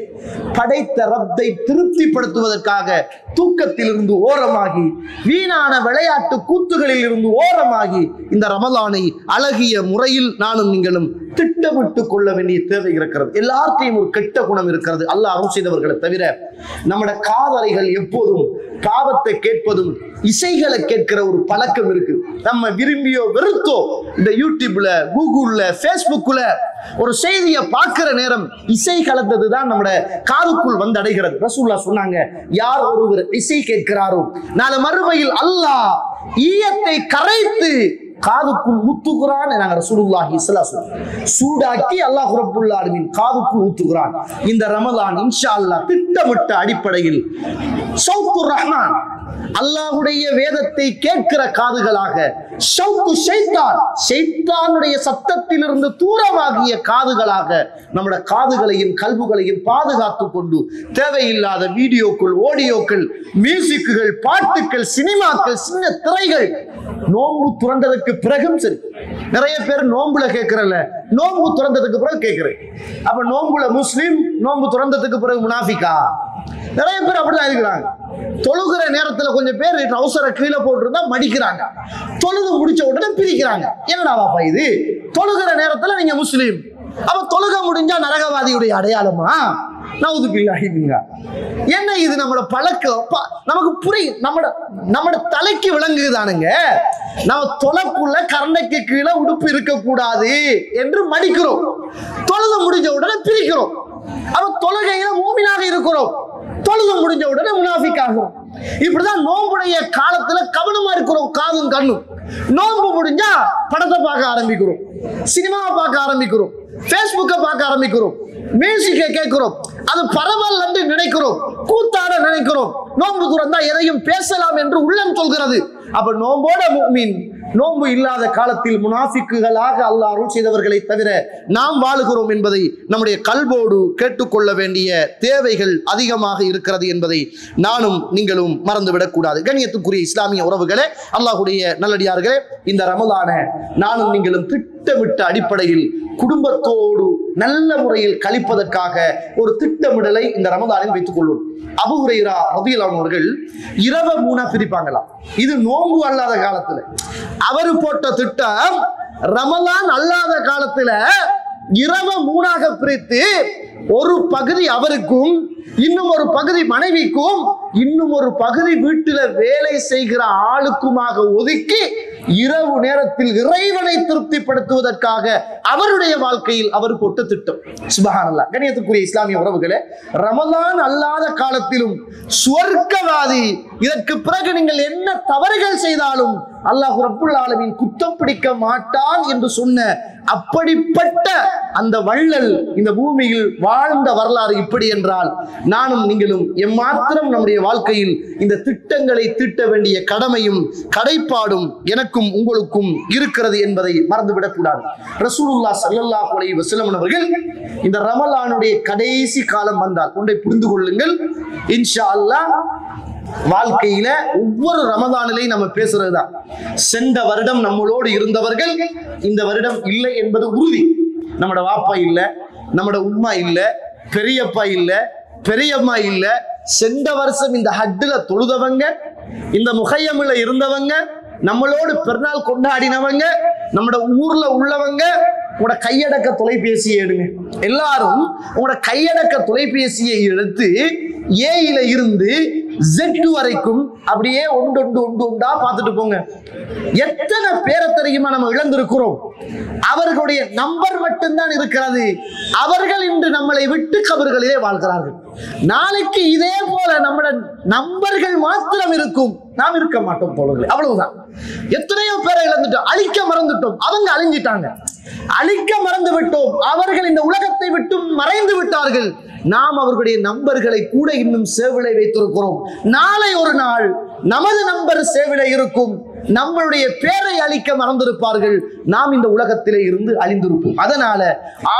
படைத்த ரப்பை திருப்திப்படுத்துவதற்காக தூக்கத்திலிருந்து ஓரமாகி, வீணான விளையாட்டு கூத்துகளில் இருந்து ஓரமாகி, இந்த ரமலானை அழகிய முறையில் நானும் நீங்களும் திட்டமிட்டுக் கொள்ள வேண்டிய தேவை இருக்கிறது. எல்லாத்தையும் ஒரு கெட்ட குணம் இருக்கிறது, அல்லாஹ் அருள் செய்தவர்களை தவிர. நம்முடைய காதலைகள் எப்போதும் பாவத்தை கேட்பதும் இசைகளை கேட்கிற ஒரு பழக்கம் இருக்கு. நம்ம விரும்பியோ வெறுத்தோ இந்த யூடியூப்ல, கூகுள்ல, பேஸ்புக்ல ஒரு செய்தியை பார்க்கிற நேரம் இசை கலந்ததுதான் நம்முடைய காதுக்குள் வந்து அடைகிறது. ரசூலுல்லாஹ் சொன்னாங்க, யார் ஒருவர் இசை கேட்கிறாரோ நாளை மறுமையில் அல்லாஹ் ஈயத்தை கரைத்து காதுக்குள் ஊத்துகிறான். ரசூலுல்லாஹி ஸல்லல்லாஹு அலைஹி வஸல்லம் சூடாக்கி அல்லாஹ் ரப்புல் ஆலமீன் காதுக்குள் ஊத்துகிறான். இந்த ரமலான் இன்ஷா அல்லாஹ் திட்டமிட்ட அடிப்படையில் ஷௌக்குர் ரஹ்மான், அல்லாஹ்வுடைய வேதத்தை கேட்கிற காதுகளாக, ஷௌக்கு ஷைத்தான், ஷைத்தானுடைய சத்தத்திலிருந்து தூரமாகிய காதுகளாக நம்முடைய காதுகளையும் கல்புகளையும் பாதுகாத்துக் கொண்டு தேவையில்லாத வீடியோக்கள், ஆடியோக்கள், மியூசிக்குகள், பாட்டுக்கள், சினிமாக்கள், சின்ன திரைகள் நோன்பு துறந்ததுக்கு பிறகும் சரி. நிறைய பேர் நோன்புல கேட்கிறல்ல, நோன்பு துறந்ததுக்கு பிறகு கேட்கிறேன். அப்ப நோன்புல முஸ்லிம், நோன்பு துறந்ததுக்கு பிறகு முனாஃபிகா? நிறைய பேர் அப்படிதான் இருக்கிறாங்க. தொழுகிற நேரத்துல கொஞ்சம் பேர் ட்ரௌசரை கீழே போட்டுருந்தா மடிக்கிறாங்க, தொழுது முடிச்ச உடனே பிரிக்கிறாங்க. என்னடா பாப்பா இது? தொழுகிற நேரத்துல நீங்க முஸ்லீம், அப்ப தொழுக முடிஞ்சா நரகவாதியுடைய அடையாளமா? நவுது பில்லாஹி மின்ஹா. என்ன இது? நம்மளோட பழக்கம் நமக்கு புரியும், நம்மட தலைக்கு விளங்குதானுங்க. நம்ம தொலைக்குள்ள கரண்டைக்கு கீழே உடுப்பு இருக்கக்கூடாது என்று மடிக்கிறோம், தொழுது முடிஞ்ச உடனே பிரிக்கிறோம். அப்ப தொழுகையில மூமினாக இருக்கிறோம், தொழுது முடிஞ்ச உடனே முனாஃபிக் ஆகிறோம். இப்படிதான் நோம்புடைய காலத்துல கவனமா இருக்கிறோம் காதும் கண்ணும். நோம்பு முடிஞ்சா படத்தை பார்க்க ஆரம்பிக்கிறோம், சினிமாவை பார்க்க ஆரம்பிக்கிறோம், பேஸ்புக்கை பார்க்க ஆரம்பிக்கிறோம், மியூசிக்கை கேட்கிறோம். அது பரவல் என்று நினைக்கிறோம், கூத்தாட நினைக்கிறோம். நோன்பு துறந்தா எதையும் பேசலாம் என்று உள்ளம் சொல்கிறது. அப்ப நோம்போட முஃமின், நோன்பு இல்லாத காலத்தில் முனாஃபிக்குகளாக அல்லாஹ் அருள் செய்தவர்களை தவிர நாம் வாழுகிறோம் என்பதை நம்முடைய கல்வோடு கேட்டுக்கொள்ள வேண்டிய தேவைகள் அதிகமாக இருக்கிறது என்பதை நானும் நீங்களும் மறந்துவிடக் கூடாது. கண்ணியத்துக்குரிய இஸ்லாமிய உறவுகளே, அல்லாஹ்வுடைய நல்லடியார்களே, இந்த ரமலான நானும் நீங்களும் திட்டமிட்ட அடிப்படையில் குடும்பத்தோடு நல்ல முறையில் கழிப்பதற்காக ஒரு திட்டமிடலை இந்த ரமலானில் வைத்துக் கொள்வோம். அபூ ஹுரைரா ரலியல்லாஹு அன்ஹு அவர்கள் இரவு மூணா பிரிப்பாங்களாம். இது நோன்பு அல்லாத காலத்துல. அவர் போட்ட திட்டம் ரமலான் அல்லாத காலத்துல இரவு மூணாக பிரித்து ஒரு பகுதி அவருக்கும், இன்னும் ஒரு பகுதி மனைவிக்கும், இன்னும் ஒரு பகுதி வீட்டில வேலை செய்கிற ஆளுக்குமாக ஒதுக்கி இரவு நேரத்தில் இறைவனை திருப்திப்படுத்துவதற்காக அவருடைய வாழ்க்கையில் அவர் போட்ட திட்டம். சுப்ஹானல்லாஹ். கண்ணியத்துக்குரிய இஸ்லாமிய உறவுகளே, ரமலான் அல்லாத காலத்திலும் சுவர்க்கவாதி, இதற்கு பிறகு நீங்கள் என்ன தவறுகள் செய்தாலும் அல்லாஹ் ரப்புல் ஆலமீன் குத்தம் பிடிக்க மாட்டான் என்று சொன்ன அப்படிப்பட்ட அந்த வள்ளல் இந்த பூமியில் வாழ்ந்த வரலாறு இப்படி என்றால், நானும் நீங்களும் எம்மாத்திரம் நம்முடைய வாழ்க்கையில் இந்த திட்டங்களை தீட்ட வேண்டிய கடமையும் கடைப்பாடும் எனக்கும் உங்களுக்கும் இருக்கிறது என்பதை மறந்துவிடக் கூடாது. ரசூலுல்லாஹ் ஸல்லல்லாஹு அலைஹி வஸல்லம் அவர்கள் இந்த ரமலானுடைய கடைசி காலம் வந்தால் ஒன்றை புரிந்து கொள்ளுங்கள், இன்ஷா அல்லாஹ் வாழ்க்கையில ஒவ்வொரு ரமதானிலையும் நம்ம பேசுறதுதான், சென்ற வருடம் நம்மளோடு இருந்தவர்கள் இந்த வருடம் இல்லை என்பது உறுதி. நம்மட வாப்பா இல்ல, நம்மட உம்மா இல்ல, பெரியப்பா இல்ல, பெரியம்மா இல்ல, சென்ற வருஷம் இந்த ஹட்டுல தொழுதவங்க, இந்த முகையமில இருந்தவங்க, நம்மளோடு பெருநாள் கொண்டாடினவங்க, நம்மட ஊர்ல உள்ளவங்க, உங்களோட கையடக்க தொலைபேசியை எடுங்க. எல்லாரும் உங்களோட கையடக்க தொலைபேசியை எடுத்து ஏயில இருந்து Z வரைக்கும் அப்படியே ஒன்று ஒன்று ஒன்று ஒன்றா பார்த்துட்டு போங்க. எத்தனை பேரை தெரியுமா நம்ம இழந்திருக்கிறோம்? அவர்களுடைய நம்பர் மட்டும்தான் இருக்கிறது. அவர்கள் இன்று நம்மளை விட்டு கபர்களிலே வாழ்கிறார்கள். நாளைக்கு இதே போல நம்மளோட நம்பர்கள் மாத்திரம் இருக்கும், நாம் இருக்க மாட்டோம் தோழர்களே. அவ்வளவுதான். எத்தனையோ பேரை இழந்துட்டோம், அழிக்க மறந்துட்டோம். அவங்க அழிஞ்சிட்டாங்க, அழிக்க மறந்து விட்டோம். அவர்கள் இந்த உலகத்தை விட்டு மறைந்து விட்டார்கள். நாம் அவர்களுடைய நம்பர்களை கூட இன்னும் சேவிலை வைத்திருக்கிறோம். நாளை ஒரு நாள் நமது நம்பர் சேவிலை இருக்கும். நம்மளுடைய பேரை அழிக்க மறந்திருப்பார்கள், நாம் இந்த உலகத்திலே இருந்து அழிந்திருப்போம். அதனால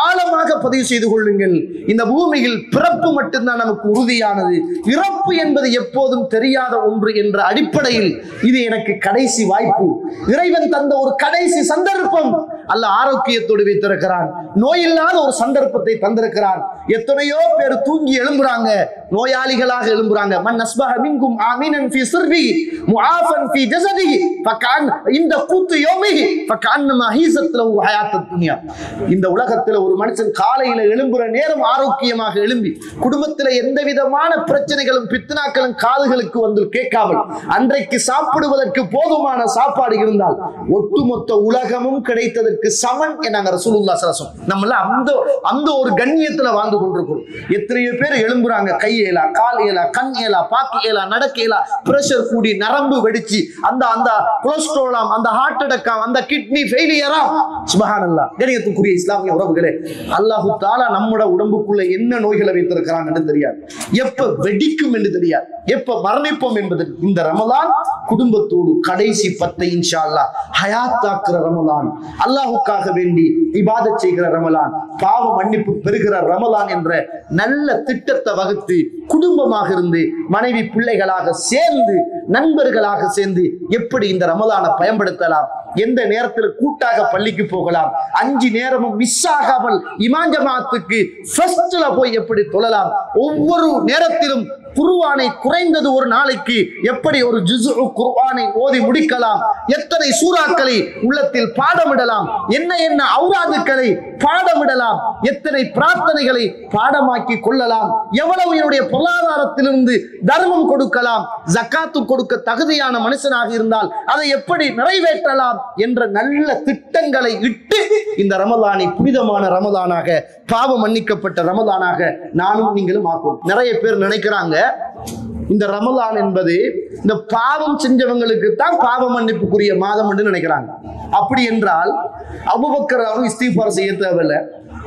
ஆழமாக பதிவு செய்து கொள்ளுங்கள், இந்த பூமியில் பிறப்பு மட்டும்தான் நமக்கு உறுதியானது, இறப்பு என்பது எப்போதும் தெரியாத ஒன்று என்ற அடிப்படையில் இது எனக்கு கடைசி வாய்ப்பு, இறைவன் தந்த ஒரு கடைசி சந்தர்ப்பம். அல்லாஹ் ஆரோக்கியத்தோடு வைத்திருக்கிறான், நோயில்லாத ஒரு சந்தர்ப்பத்தை தந்திருக்கிறான். எத்தனையோ பேர் தூங்கி எழும்புறாங்க, நோயாளிகளாக எழும்புறாங்க. மன் அஸ்பஹ மின்கும் ஆமினன் ஃபீ சிர்பி முஆஃபன் ஃபீ ஜஸதிஹி ஃபகான் இந்த கூத்து யோமிஹி ஃபகான்னமா ஹீஸத் லஹு ஹயாத்துத் துன்யா. இந்த உலகத்தில் ஒரு மனுஷன் காலையில எழும்புற நேரம் ஆரோக்கியமாக எழும்பி, குடும்பத்தில் எந்த விதமான பிரச்சனைகளும் பித்னாக்களும் காதுகளுக்கு வந்து கேட்காமல், அன்றைக்கு சாப்பிடுவதற்கு போதுமான சாப்பாடு இருந்தால் ஒட்டுமொத்த உலகமும் கிடைத்ததற்கு சமன் என்னாங்க ரசூலுல்லாஹி ஸல்லல்லாஹு அலைஹி வஸல்லம். நம்மள அந்த ஒரு கண்ணியத்துல வாழ்ந்து கொண்டிருக்கிறோம். எத்தனையோ பேர் எழும்புறாங்க, கை ஏலா, கால் ஏலா, கண் ஏலா, பாக்கு ஏலா, நடக்க ஏலா, பிரஷர் கூடி நரம்பு வெடிச்சு அந்த கொலஸ்ட்ராலாம், அந்த ஹார்ட் அட்டாக்காம், அந்த கிட்னி ஃபெயிலியரா. சுப்ஹானல்லாஹ். கண்ணியத்துக்குரிய இஸ்லாமிய உறவுகளே, அல்லாஹ் தஆலா நம்முடைய உடம்புக்குள்ள என்ன நோய்களை வைத்திருக்கிறான்னு தெரியாது, எப்ப வெடிக்கும் என்று தெரியாது, எப்ப மரணிப்போம் என்பது. இந்த ரமலான் குடும்பத்தோடு கடைசி 10 இன்ஷா அல்லாஹ் ஹயாத்தாக்குற ரமலான், அல்லாஹ்வுக்காக வேண்டி இபாதத் செய்கிற ரமலான், பாவ மன்னிப்பு பெறுகிற ரமலான் என்ற நல்ல திட்டத்தை வகுத்து குடும்பமாக இருந்து மனைவி பிள்ளைகளாக சேர்ந்து நண்பர்களாக சேர்ந்து எப்படி இந்த ரமலானை பயன்படுத்தலாம், எந்த நேரத்தில் கூட்டாக பள்ளிக்கு போகலாம், 5 நேரமும் மிஸ் ஆகாமல் இமாம் ஜமாத்துக்கு ஃபர்ஸ்ட்ல போய் எப்படி தொழலாம், ஒவ்வொரு நேரத்திலும் குர்ஆனை குறைந்தது ஒரு நாளைக்கு எப்படி ஒரு ஜுஸு குர்ஆனை ஓதி முடிக்கலாம், எத்தனை சூறாக்களை உள்ளத்தில் பாடமிடலாம், என்ன ஔராதுக்களை பாடமிடலாம், எத்தனை பிரார்த்தனைகளை பாடமாக்கி கொள்ளலாம், எவ்வளவு என்னுடைய பொருளாதாரத்திலிருந்து தர்மம் கொடுக்கலாம், ஜக்காத்து கொடுக்க தகுதியான மனுஷனாக இருந்தால் அதை எப்படி நிறைவேற்றலாம் என்ற நல்ல திட்டங்களை இட்டு இந்த ரமலானை புனிதமான ரமலானாக, பாவ மன்னிக்கப்பட்ட ரமலானாக நானும் நீங்களும் ஆக்கும். நிறைய பேர் நினைக்கிறாங்க இந்த ரமலான் என்பது இந்த பாவம் செஞ்சவங்களுக்கு தான் பாவ மன்னிப்புக்குரிய மாதம் என்று நினைக்கிறாங்க. அப்படி என்றால் அபூபக்கர் அவர்கள் இஸ்திக்பார் செய்ய தேவையில்லை,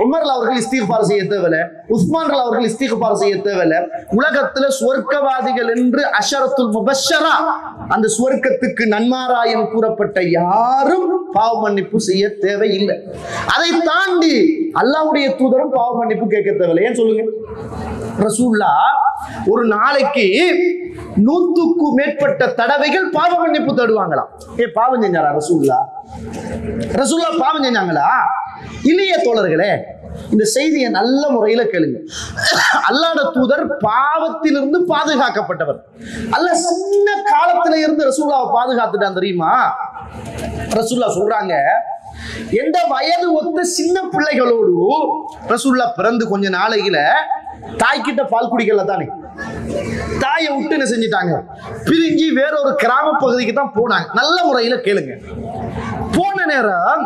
உமர் அவர்கள் இஸ்திக்பார் செய்ய தேவையில்லை, உஸ்மான் அவர்கள் இஸ்திக்பார் செய்ய தேவையில்லை. உலகத்துல சுவர்க்கவாதிகள் என்று அஷரத்துல் முபஷ்ஷரா, அந்த சுவர்க்கத்துக்கு நன்மாராயம் கூறப்பட்ட யாரும் பாவ மன்னிப்பு செய்ய தேவையில்லை. அதை தாண்டி அல்லாஹ்வுடைய தூதரும் பாவ மன்னிப்பு கேட்க தேவையில்லை. ஏன் சொல்லுங்க? ரசூலுல்லாஹ் ஒரு நாளைக்கு 100க்கும் மேற்பட்ட தடவைகள் பாவ மன்னிப்பு தேடுவாங்களாம். பாவம் செஞ்சாரா ரசூலுல்லாஹ்? ரசூலுல்லாஹ் பாவம் செஞ்சாங்களா? இல்லையே தோழர்களே. இந்த செய்தியை நல்ல முறையில கேளுங்க. அல்லாஹ்வுடைய தூதர் பாவத்திலிருந்து பாதுகாக்கப்பட்டவர். அல்லாஹ் சின்ன காலத்துல இருந்து ரசூலுல்லாஹ் பாதுகாத்துட்டான் தெரியுமா? ரசூலுல்லாஹ் சொல்றாங்க, எந்த வயது ஒத்த சின்ன பிள்ளைகளோடு ரசூலுல்லாஹ் பிறந்து கொஞ்ச நாளையில தாய்கிட்ட பால் குடிக்கல தானே, தாயை விட்டு என்ன செஞ்சிட்டாங்க, பிரிஞ்சு வேறொரு கிராம பகுதிக்கு தான் போனாங்க. நல்ல முறையில கேளுங்க. போன நேரம்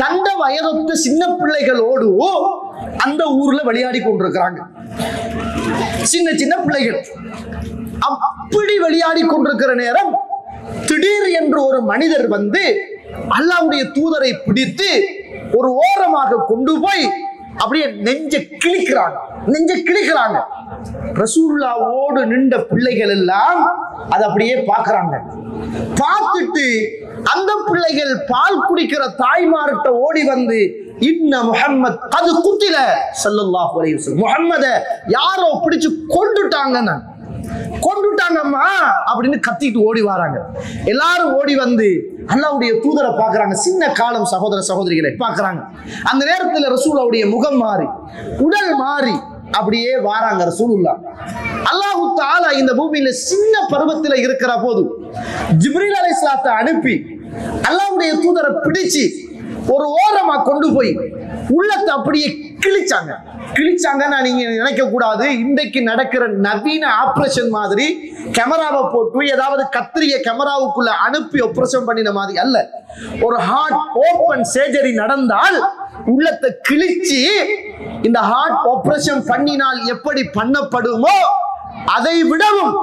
தண்ட வயதொத்த சின்ன பிள்ளைகளோடு அந்த ஊர்ல விளையாடி கொண்டிருக்கிறாங்க. சின்ன சின்ன பிள்ளைகள் அப்படி விளையாடி கொண்டிருக்கிற நேரம் திடீர் என்று ஒரு மனிதர் வந்து அல்லாஹ்வுடைய தூதரை பிடித்து ஒரு ஓரமாக கொண்டு போய் அப்படியே நெஞ்ச கிழிக்கிறாங்க. ரசூலுல்லாஹ்வோடு நின்ற பிள்ளைகள் எல்லாம் அதை அப்படியே பார்க்கறாங்க. பார்த்துட்டு அந்த பிள்ளைகள் பால் குடிக்கிற தாய்மார்கிட்ட ஓடி வந்து, இன்ன முஹம்மத் அது குத்தில ஸல்லல்லாஹு அலைஹி வஸல்லம், முஹம்மதை யாரோ பிடிச்சு கொண்டுட்டாங்கம்மா அப்படின்னு கத்திட்டு ஓடி வராங்க. எல்லாரும் ஓடி வந்து அல்லாஹ்வுடைய தூதரை பார்க்கறாங்க. சின்ன காலம் சகோதர சகோதரிகளை பார்க்கறாங்க. அந்த நேரத்தில் ரசூலுல்லாஹ்வுடைய முகம் மாறி, உடல் மாறி அப்படியே வாராங்க ரசூலுல்லாஹ். அல்லாஹ் தஆலா இந்த பூமியில சின்ன பருவத்தில் இருக்கிற போது ஜிப்ரீல் அலைஹிஸ்ஸலாத்தை அனுப்பி அல்லாஹ்வுடைய தூதரை பிடிச்சு ஒரு ஓரமா கொண்டு போய் உள்ளத்தை அப்படியே கிழிச்சாங்கன்னா நீங்க நினைக்க கூடாது, இன்றைக்கு நடக்கிற நவீன ஆபரேஷன் மாதிரி கேமராவை போட்டு ஏதாவது கத்திரிய கேமராவுக்குள்ள அனுப்பி ஆபரேஷன் பண்ணின மாதிரி அல்ல. ஒரு ஹார்ட் ஓபன் சர்ஜரி நடந்தால் உள்ளத்தை கிழிச்சு இந்த ஹார்ட் ஆபரேஷன் பண்ணினால் எப்படி பண்ணப்படுமோ அதை விடவும்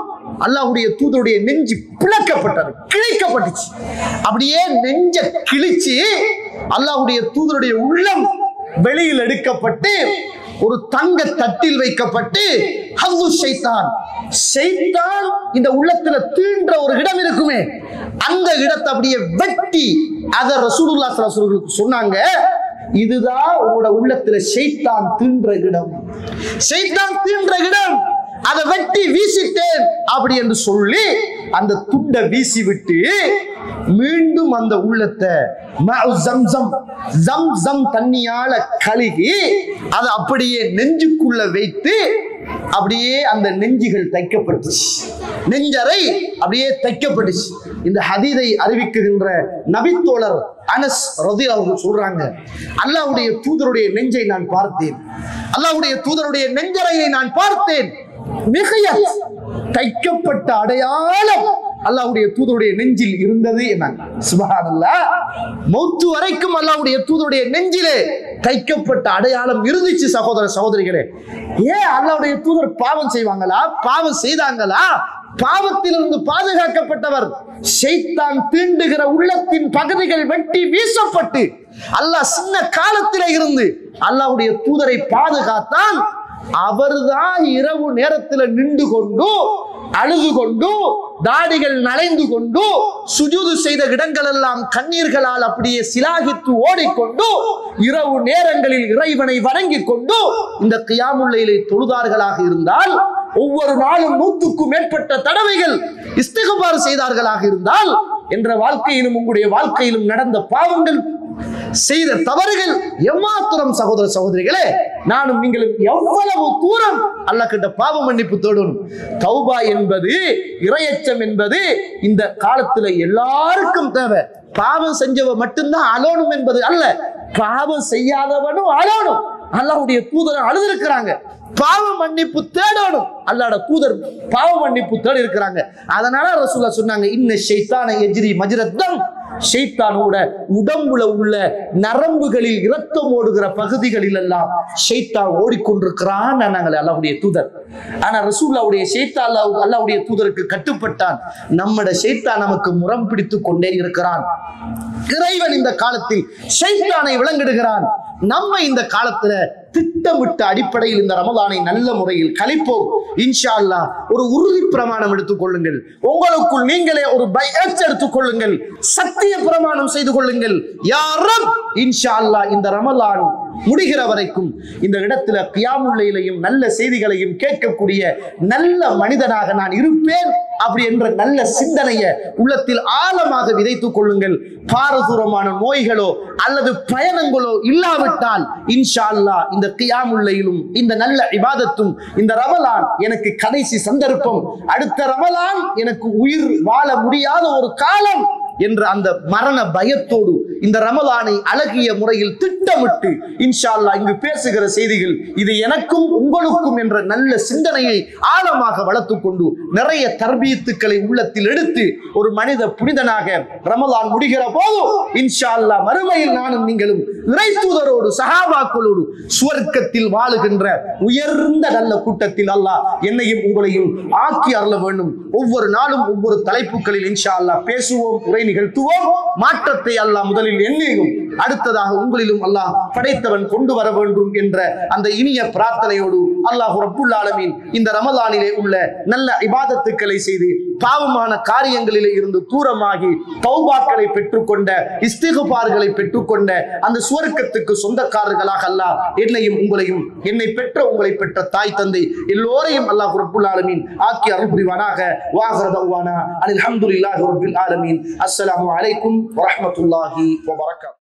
அல்லாஹ்வுடைய தூதருடைய நெஞ்சு பிளக்கப்பட்டது, கிழிக்கப்பட்டுச்சு. அப்படியே நெஞ்ச கிழிச்சு அல்லாஹ்வுடைய தூதருடைய உள்ளம் வெளியில் எடுக்கப்பட்டு ஒரு தங்க தட்டில் வைக்கப்பட்டு ஹவ்வு ஷைத்தான் இந்த உள்ளத்துல தீன்ற ஒரு இடம் இருக்குமே, அந்த இடத்தை அப்படியே வெட்டி அத ரசூலுல்லாஹி ஸல்லல்லாஹு அலைஹி வஸல்லம் சொன்னாங்க, இதுதான் உங்களோட உள்ளத்துல ஷைத்தான் தீன்ற இடம், ஷைத்தான் தீன்ற இடம், அதை வெட்டி வீசிட்டேன் அப்படி என்று சொல்லி அந்த துண்டை வீசி விட்டு மீண்டும் அந்த உள்ளத்தை தண்ணியால கழுகி அதை அப்படியே நெஞ்சுக்குள்ள வைத்து அப்படியே அந்த நெஞ்சுகள் தைக்கப்பட்டுச்சு, நெஞ்சரை அப்படியே தைக்கப்பட்டுச்சு. இந்த ஹதீதை அறிவிக்கின்ற நபித்தோழர் அனஸ் ரலியல்லாஹு அன்ஹு சொல்றாங்க, அல்லாஹ்வுடைய தூதருடைய நெஞ்சை நான் பார்த்தேன், அல்லாஹ்வுடைய தூதருடைய நெஞ்சரையை நான் பார்த்தேன், மிகைய தைக்கப்பட்ட அடையாளம் அல்லாஹ்வுடைய தூதருடைய நெஞ்சில் இருந்தது என்னாங்க. சுப்ஹானல்லாஹ், மௌத்து வரைக்கும் அல்லாஹ்வுடைய தூதருடைய நெஞ்சிலே தைக்கப்பட்ட அடையாளம் இருந்துச்சு. சகோதர சகோதரிகளே, ஏன் அல்லாஹ்வுடைய தூதர் பாவம் செய்வாங்களா, பாவம் செய்தாங்களா? பாவத்திலிருந்து பாதுகாக்கப்பட்டவர். ஷைத்தான் தீண்டுகிற உள்ளத்தின் பகுதிகள் வெட்டி வீசப்பட்டு அல்லாஹ் சின்ன காலத்திலே இருந்து அல்லாஹ்வுடைய தூதரை பாதுகாத்தான். அவர்தான் இரவு நேரத்தில் நின்று கொண்டு அழுது கொண்டு தாடிகள் நனைந்து கொண்டு சுஜூது செய்த இடங்கள் எல்லாம் கண்ணீர்களால் அப்படியே சிலாகித்து ஓடிக்கொண்டு இரவு நேரங்களில் இறைவனை வணங்கிக் கொண்டு இந்த கியாமுல் லைலை தொழுதார்களாக இருந்தால், ஒவ்வொரு நாளும் 100க்கும் மேற்பட்ட தடவைகள் இஸ்திக்பார் செய்தார்களாக இருந்தால், என்ற வாழ்க்கையிலும் உங்களுடைய வாழ்க்கையிலும் நடந்த பாவங்கள், செய்த தவறுகள் எம்மாத்திரம் சகோதர சகோதரிகளே, நானும் நீங்களும் எவ்வளவு தூரம் அல்லாஹ் கிட்ட பாவ மன்னிப்பு தேடணும். தௌபா என்பது, இறையச்சம் என்பது இந்த காலத்துல எல்லாருக்கும் தேவை. பாவம் செஞ்சவ மட்டும்தான் அழணும் என்பது அல்ல, பாவம் செய்யாதவனும் அழணும். அல்லாஹ்வுடைய தூதர் அழுதிருக்கிறாங்க, பாவ மன்னிப்பு தேடணும். அல்லாஹ்வுடைய தூதர் பாவ மன்னிப்பு தேடி இருக்கிறாங்க. அதனால ரசூலுல்லாஹ் சொன்னாங்க, இன்ன ஷைத்தான யஜ்ரி மஜ்ரத்தம், ஷைத்தானோட உடம்புல உள்ள நரம்புகளில் இரத்தம் ஓடுகிற பகுதிகளில் எல்லாம் ஷைத்தான் ஓடிக்கொண்டிருக்கிறான் அல்லாஹ்வுடைய தூதர். ஆனா ரசூலுல்லாஹ்வுடைய ஷைத்தான் அல்லாஹ்வுடைய தூதருக்கு கட்டுப்பட்டான். நம்மட ஷைத்தான் நமக்கு முரம் பிடித்து கொண்டே இருக்கிறான். இறைவன் இந்த காலத்தில் ஷைத்தானை விளங்கிடுகிறான். நம்ம இந்த காலத்துல திட்டமிட்ட அடிப்படையில் இந்த ரமலானை நல்ல முறையில் கழிப்போம். இன்ஷா அல்லாஹ் ஒரு உறுதி பிரமாணம் எடுத்துக் கொள்ளுங்கள், உங்களுக்குள் நீங்களே ஒரு பைஅத் எடுத்துக் கொள்ளுங்கள், சத்திய பிரமாணம் செய்து கொள்ளுங்கள். யா ரப், இன்ஷா அல்லாஹ் இந்த ரமலான் முடிகிற வரைக்கும் இந்த இடத்துல கியாமுல் லைலையும் நல்ல செய்திகளையும் கேட்கக்கூடிய நல்ல மனிதனாக நான் இருப்பேன் அப்படி என்ற நல்ல சிந்தனையை உள்ளத்தில் ஆழமாக விதைத்துக் கொள்ளுங்கள். பாரதூரமான நோய்களோ அல்லது பயணங்களோ இல்லாவிட்டால் இன்ஷா அல்லாஹ் இந்த கியாமுல் லைலும் இந்த நல்ல இபாதத்தும், இந்த ரமலான் எனக்கு கடைசி சந்தர்ப்பம், அடுத்த ரமலான் எனக்கு உயிர் வாழ முடியாத ஒரு காலம் என்ற அந்த மரண பயத்தோடு இந்த ரமலானை அழகிய முறையில் திட்டமிட்டு இன்ஷா அல்லாஹ் இங்கு பேசுகிற செய்திகள் இது எனக்கும் உங்களுக்கும் என்ற நல்ல சிந்தனையை ஆழமாக வளர்த்துக் கொண்டு நிறைய தர்பீத்துக்களை உள்ளத்தில் எடுத்து ஒரு மனித புனிதனாக ரமலான் முடிகிற போது இன்ஷா அல்லாஹ் மறுமையில் நானும் நீங்களும் இறை தூதரோடு சஹாபாக்களோடு சுவர்க்கத்தில் வாழுகின்ற உயர்ந்த நல்ல கூட்டத்தில் அல்லாஹ் என்னையும் உங்களையும் ஆக்கி அருள வேண்டும். ஒவ்வொரு நாளும் ஒவ்வொரு தலைப்புகளில் இன்ஷா அல்லாஹ் பேசுவோம், உரை நிகழ்த்துவோம். மாற்றத்தை அல்லாஹ் முதலில் என்னையும் அடுத்ததாக உங்களிலும் அல்லாஹ் படைத்தவன் கொண்டு வர வேண்டும் என்ற அந்த இனிய பிரார்த்தனையோடு அல்லாஹ் ரப்புல் ஆலமீன் இந்த ரமலானிலே உள்ள நல்ல இபாதத்துக்களை செய்து பாவமான காரியங்களிலே இருந்து தூரமாகி தௌபாக்களை பெற்றுக்கொண்ட, இஸ்திக்பார்களை பெற்றுக்கொண்ட அந்த சுவர்க்கத்துக்கு சொந்தக்காரர்களாக அல்லாஹ் என்னையும் உங்களையும், என்னை பெற்ற உங்களை பெற்ற தாய் தந்தை எல்லோரையும் அல்லாஹ் ரப்புல் ஆலமீன் ஆக்கி அருள் புரிவானாக. வாஹிரு தஅவானா அல்ஹம்துலில்லாஹி ரப்பில் ஆலமீன். அஸ்ஸலாமு அலைக்கும் வரஹ்மத்துல்லாஹி வபரகாத்துஹு.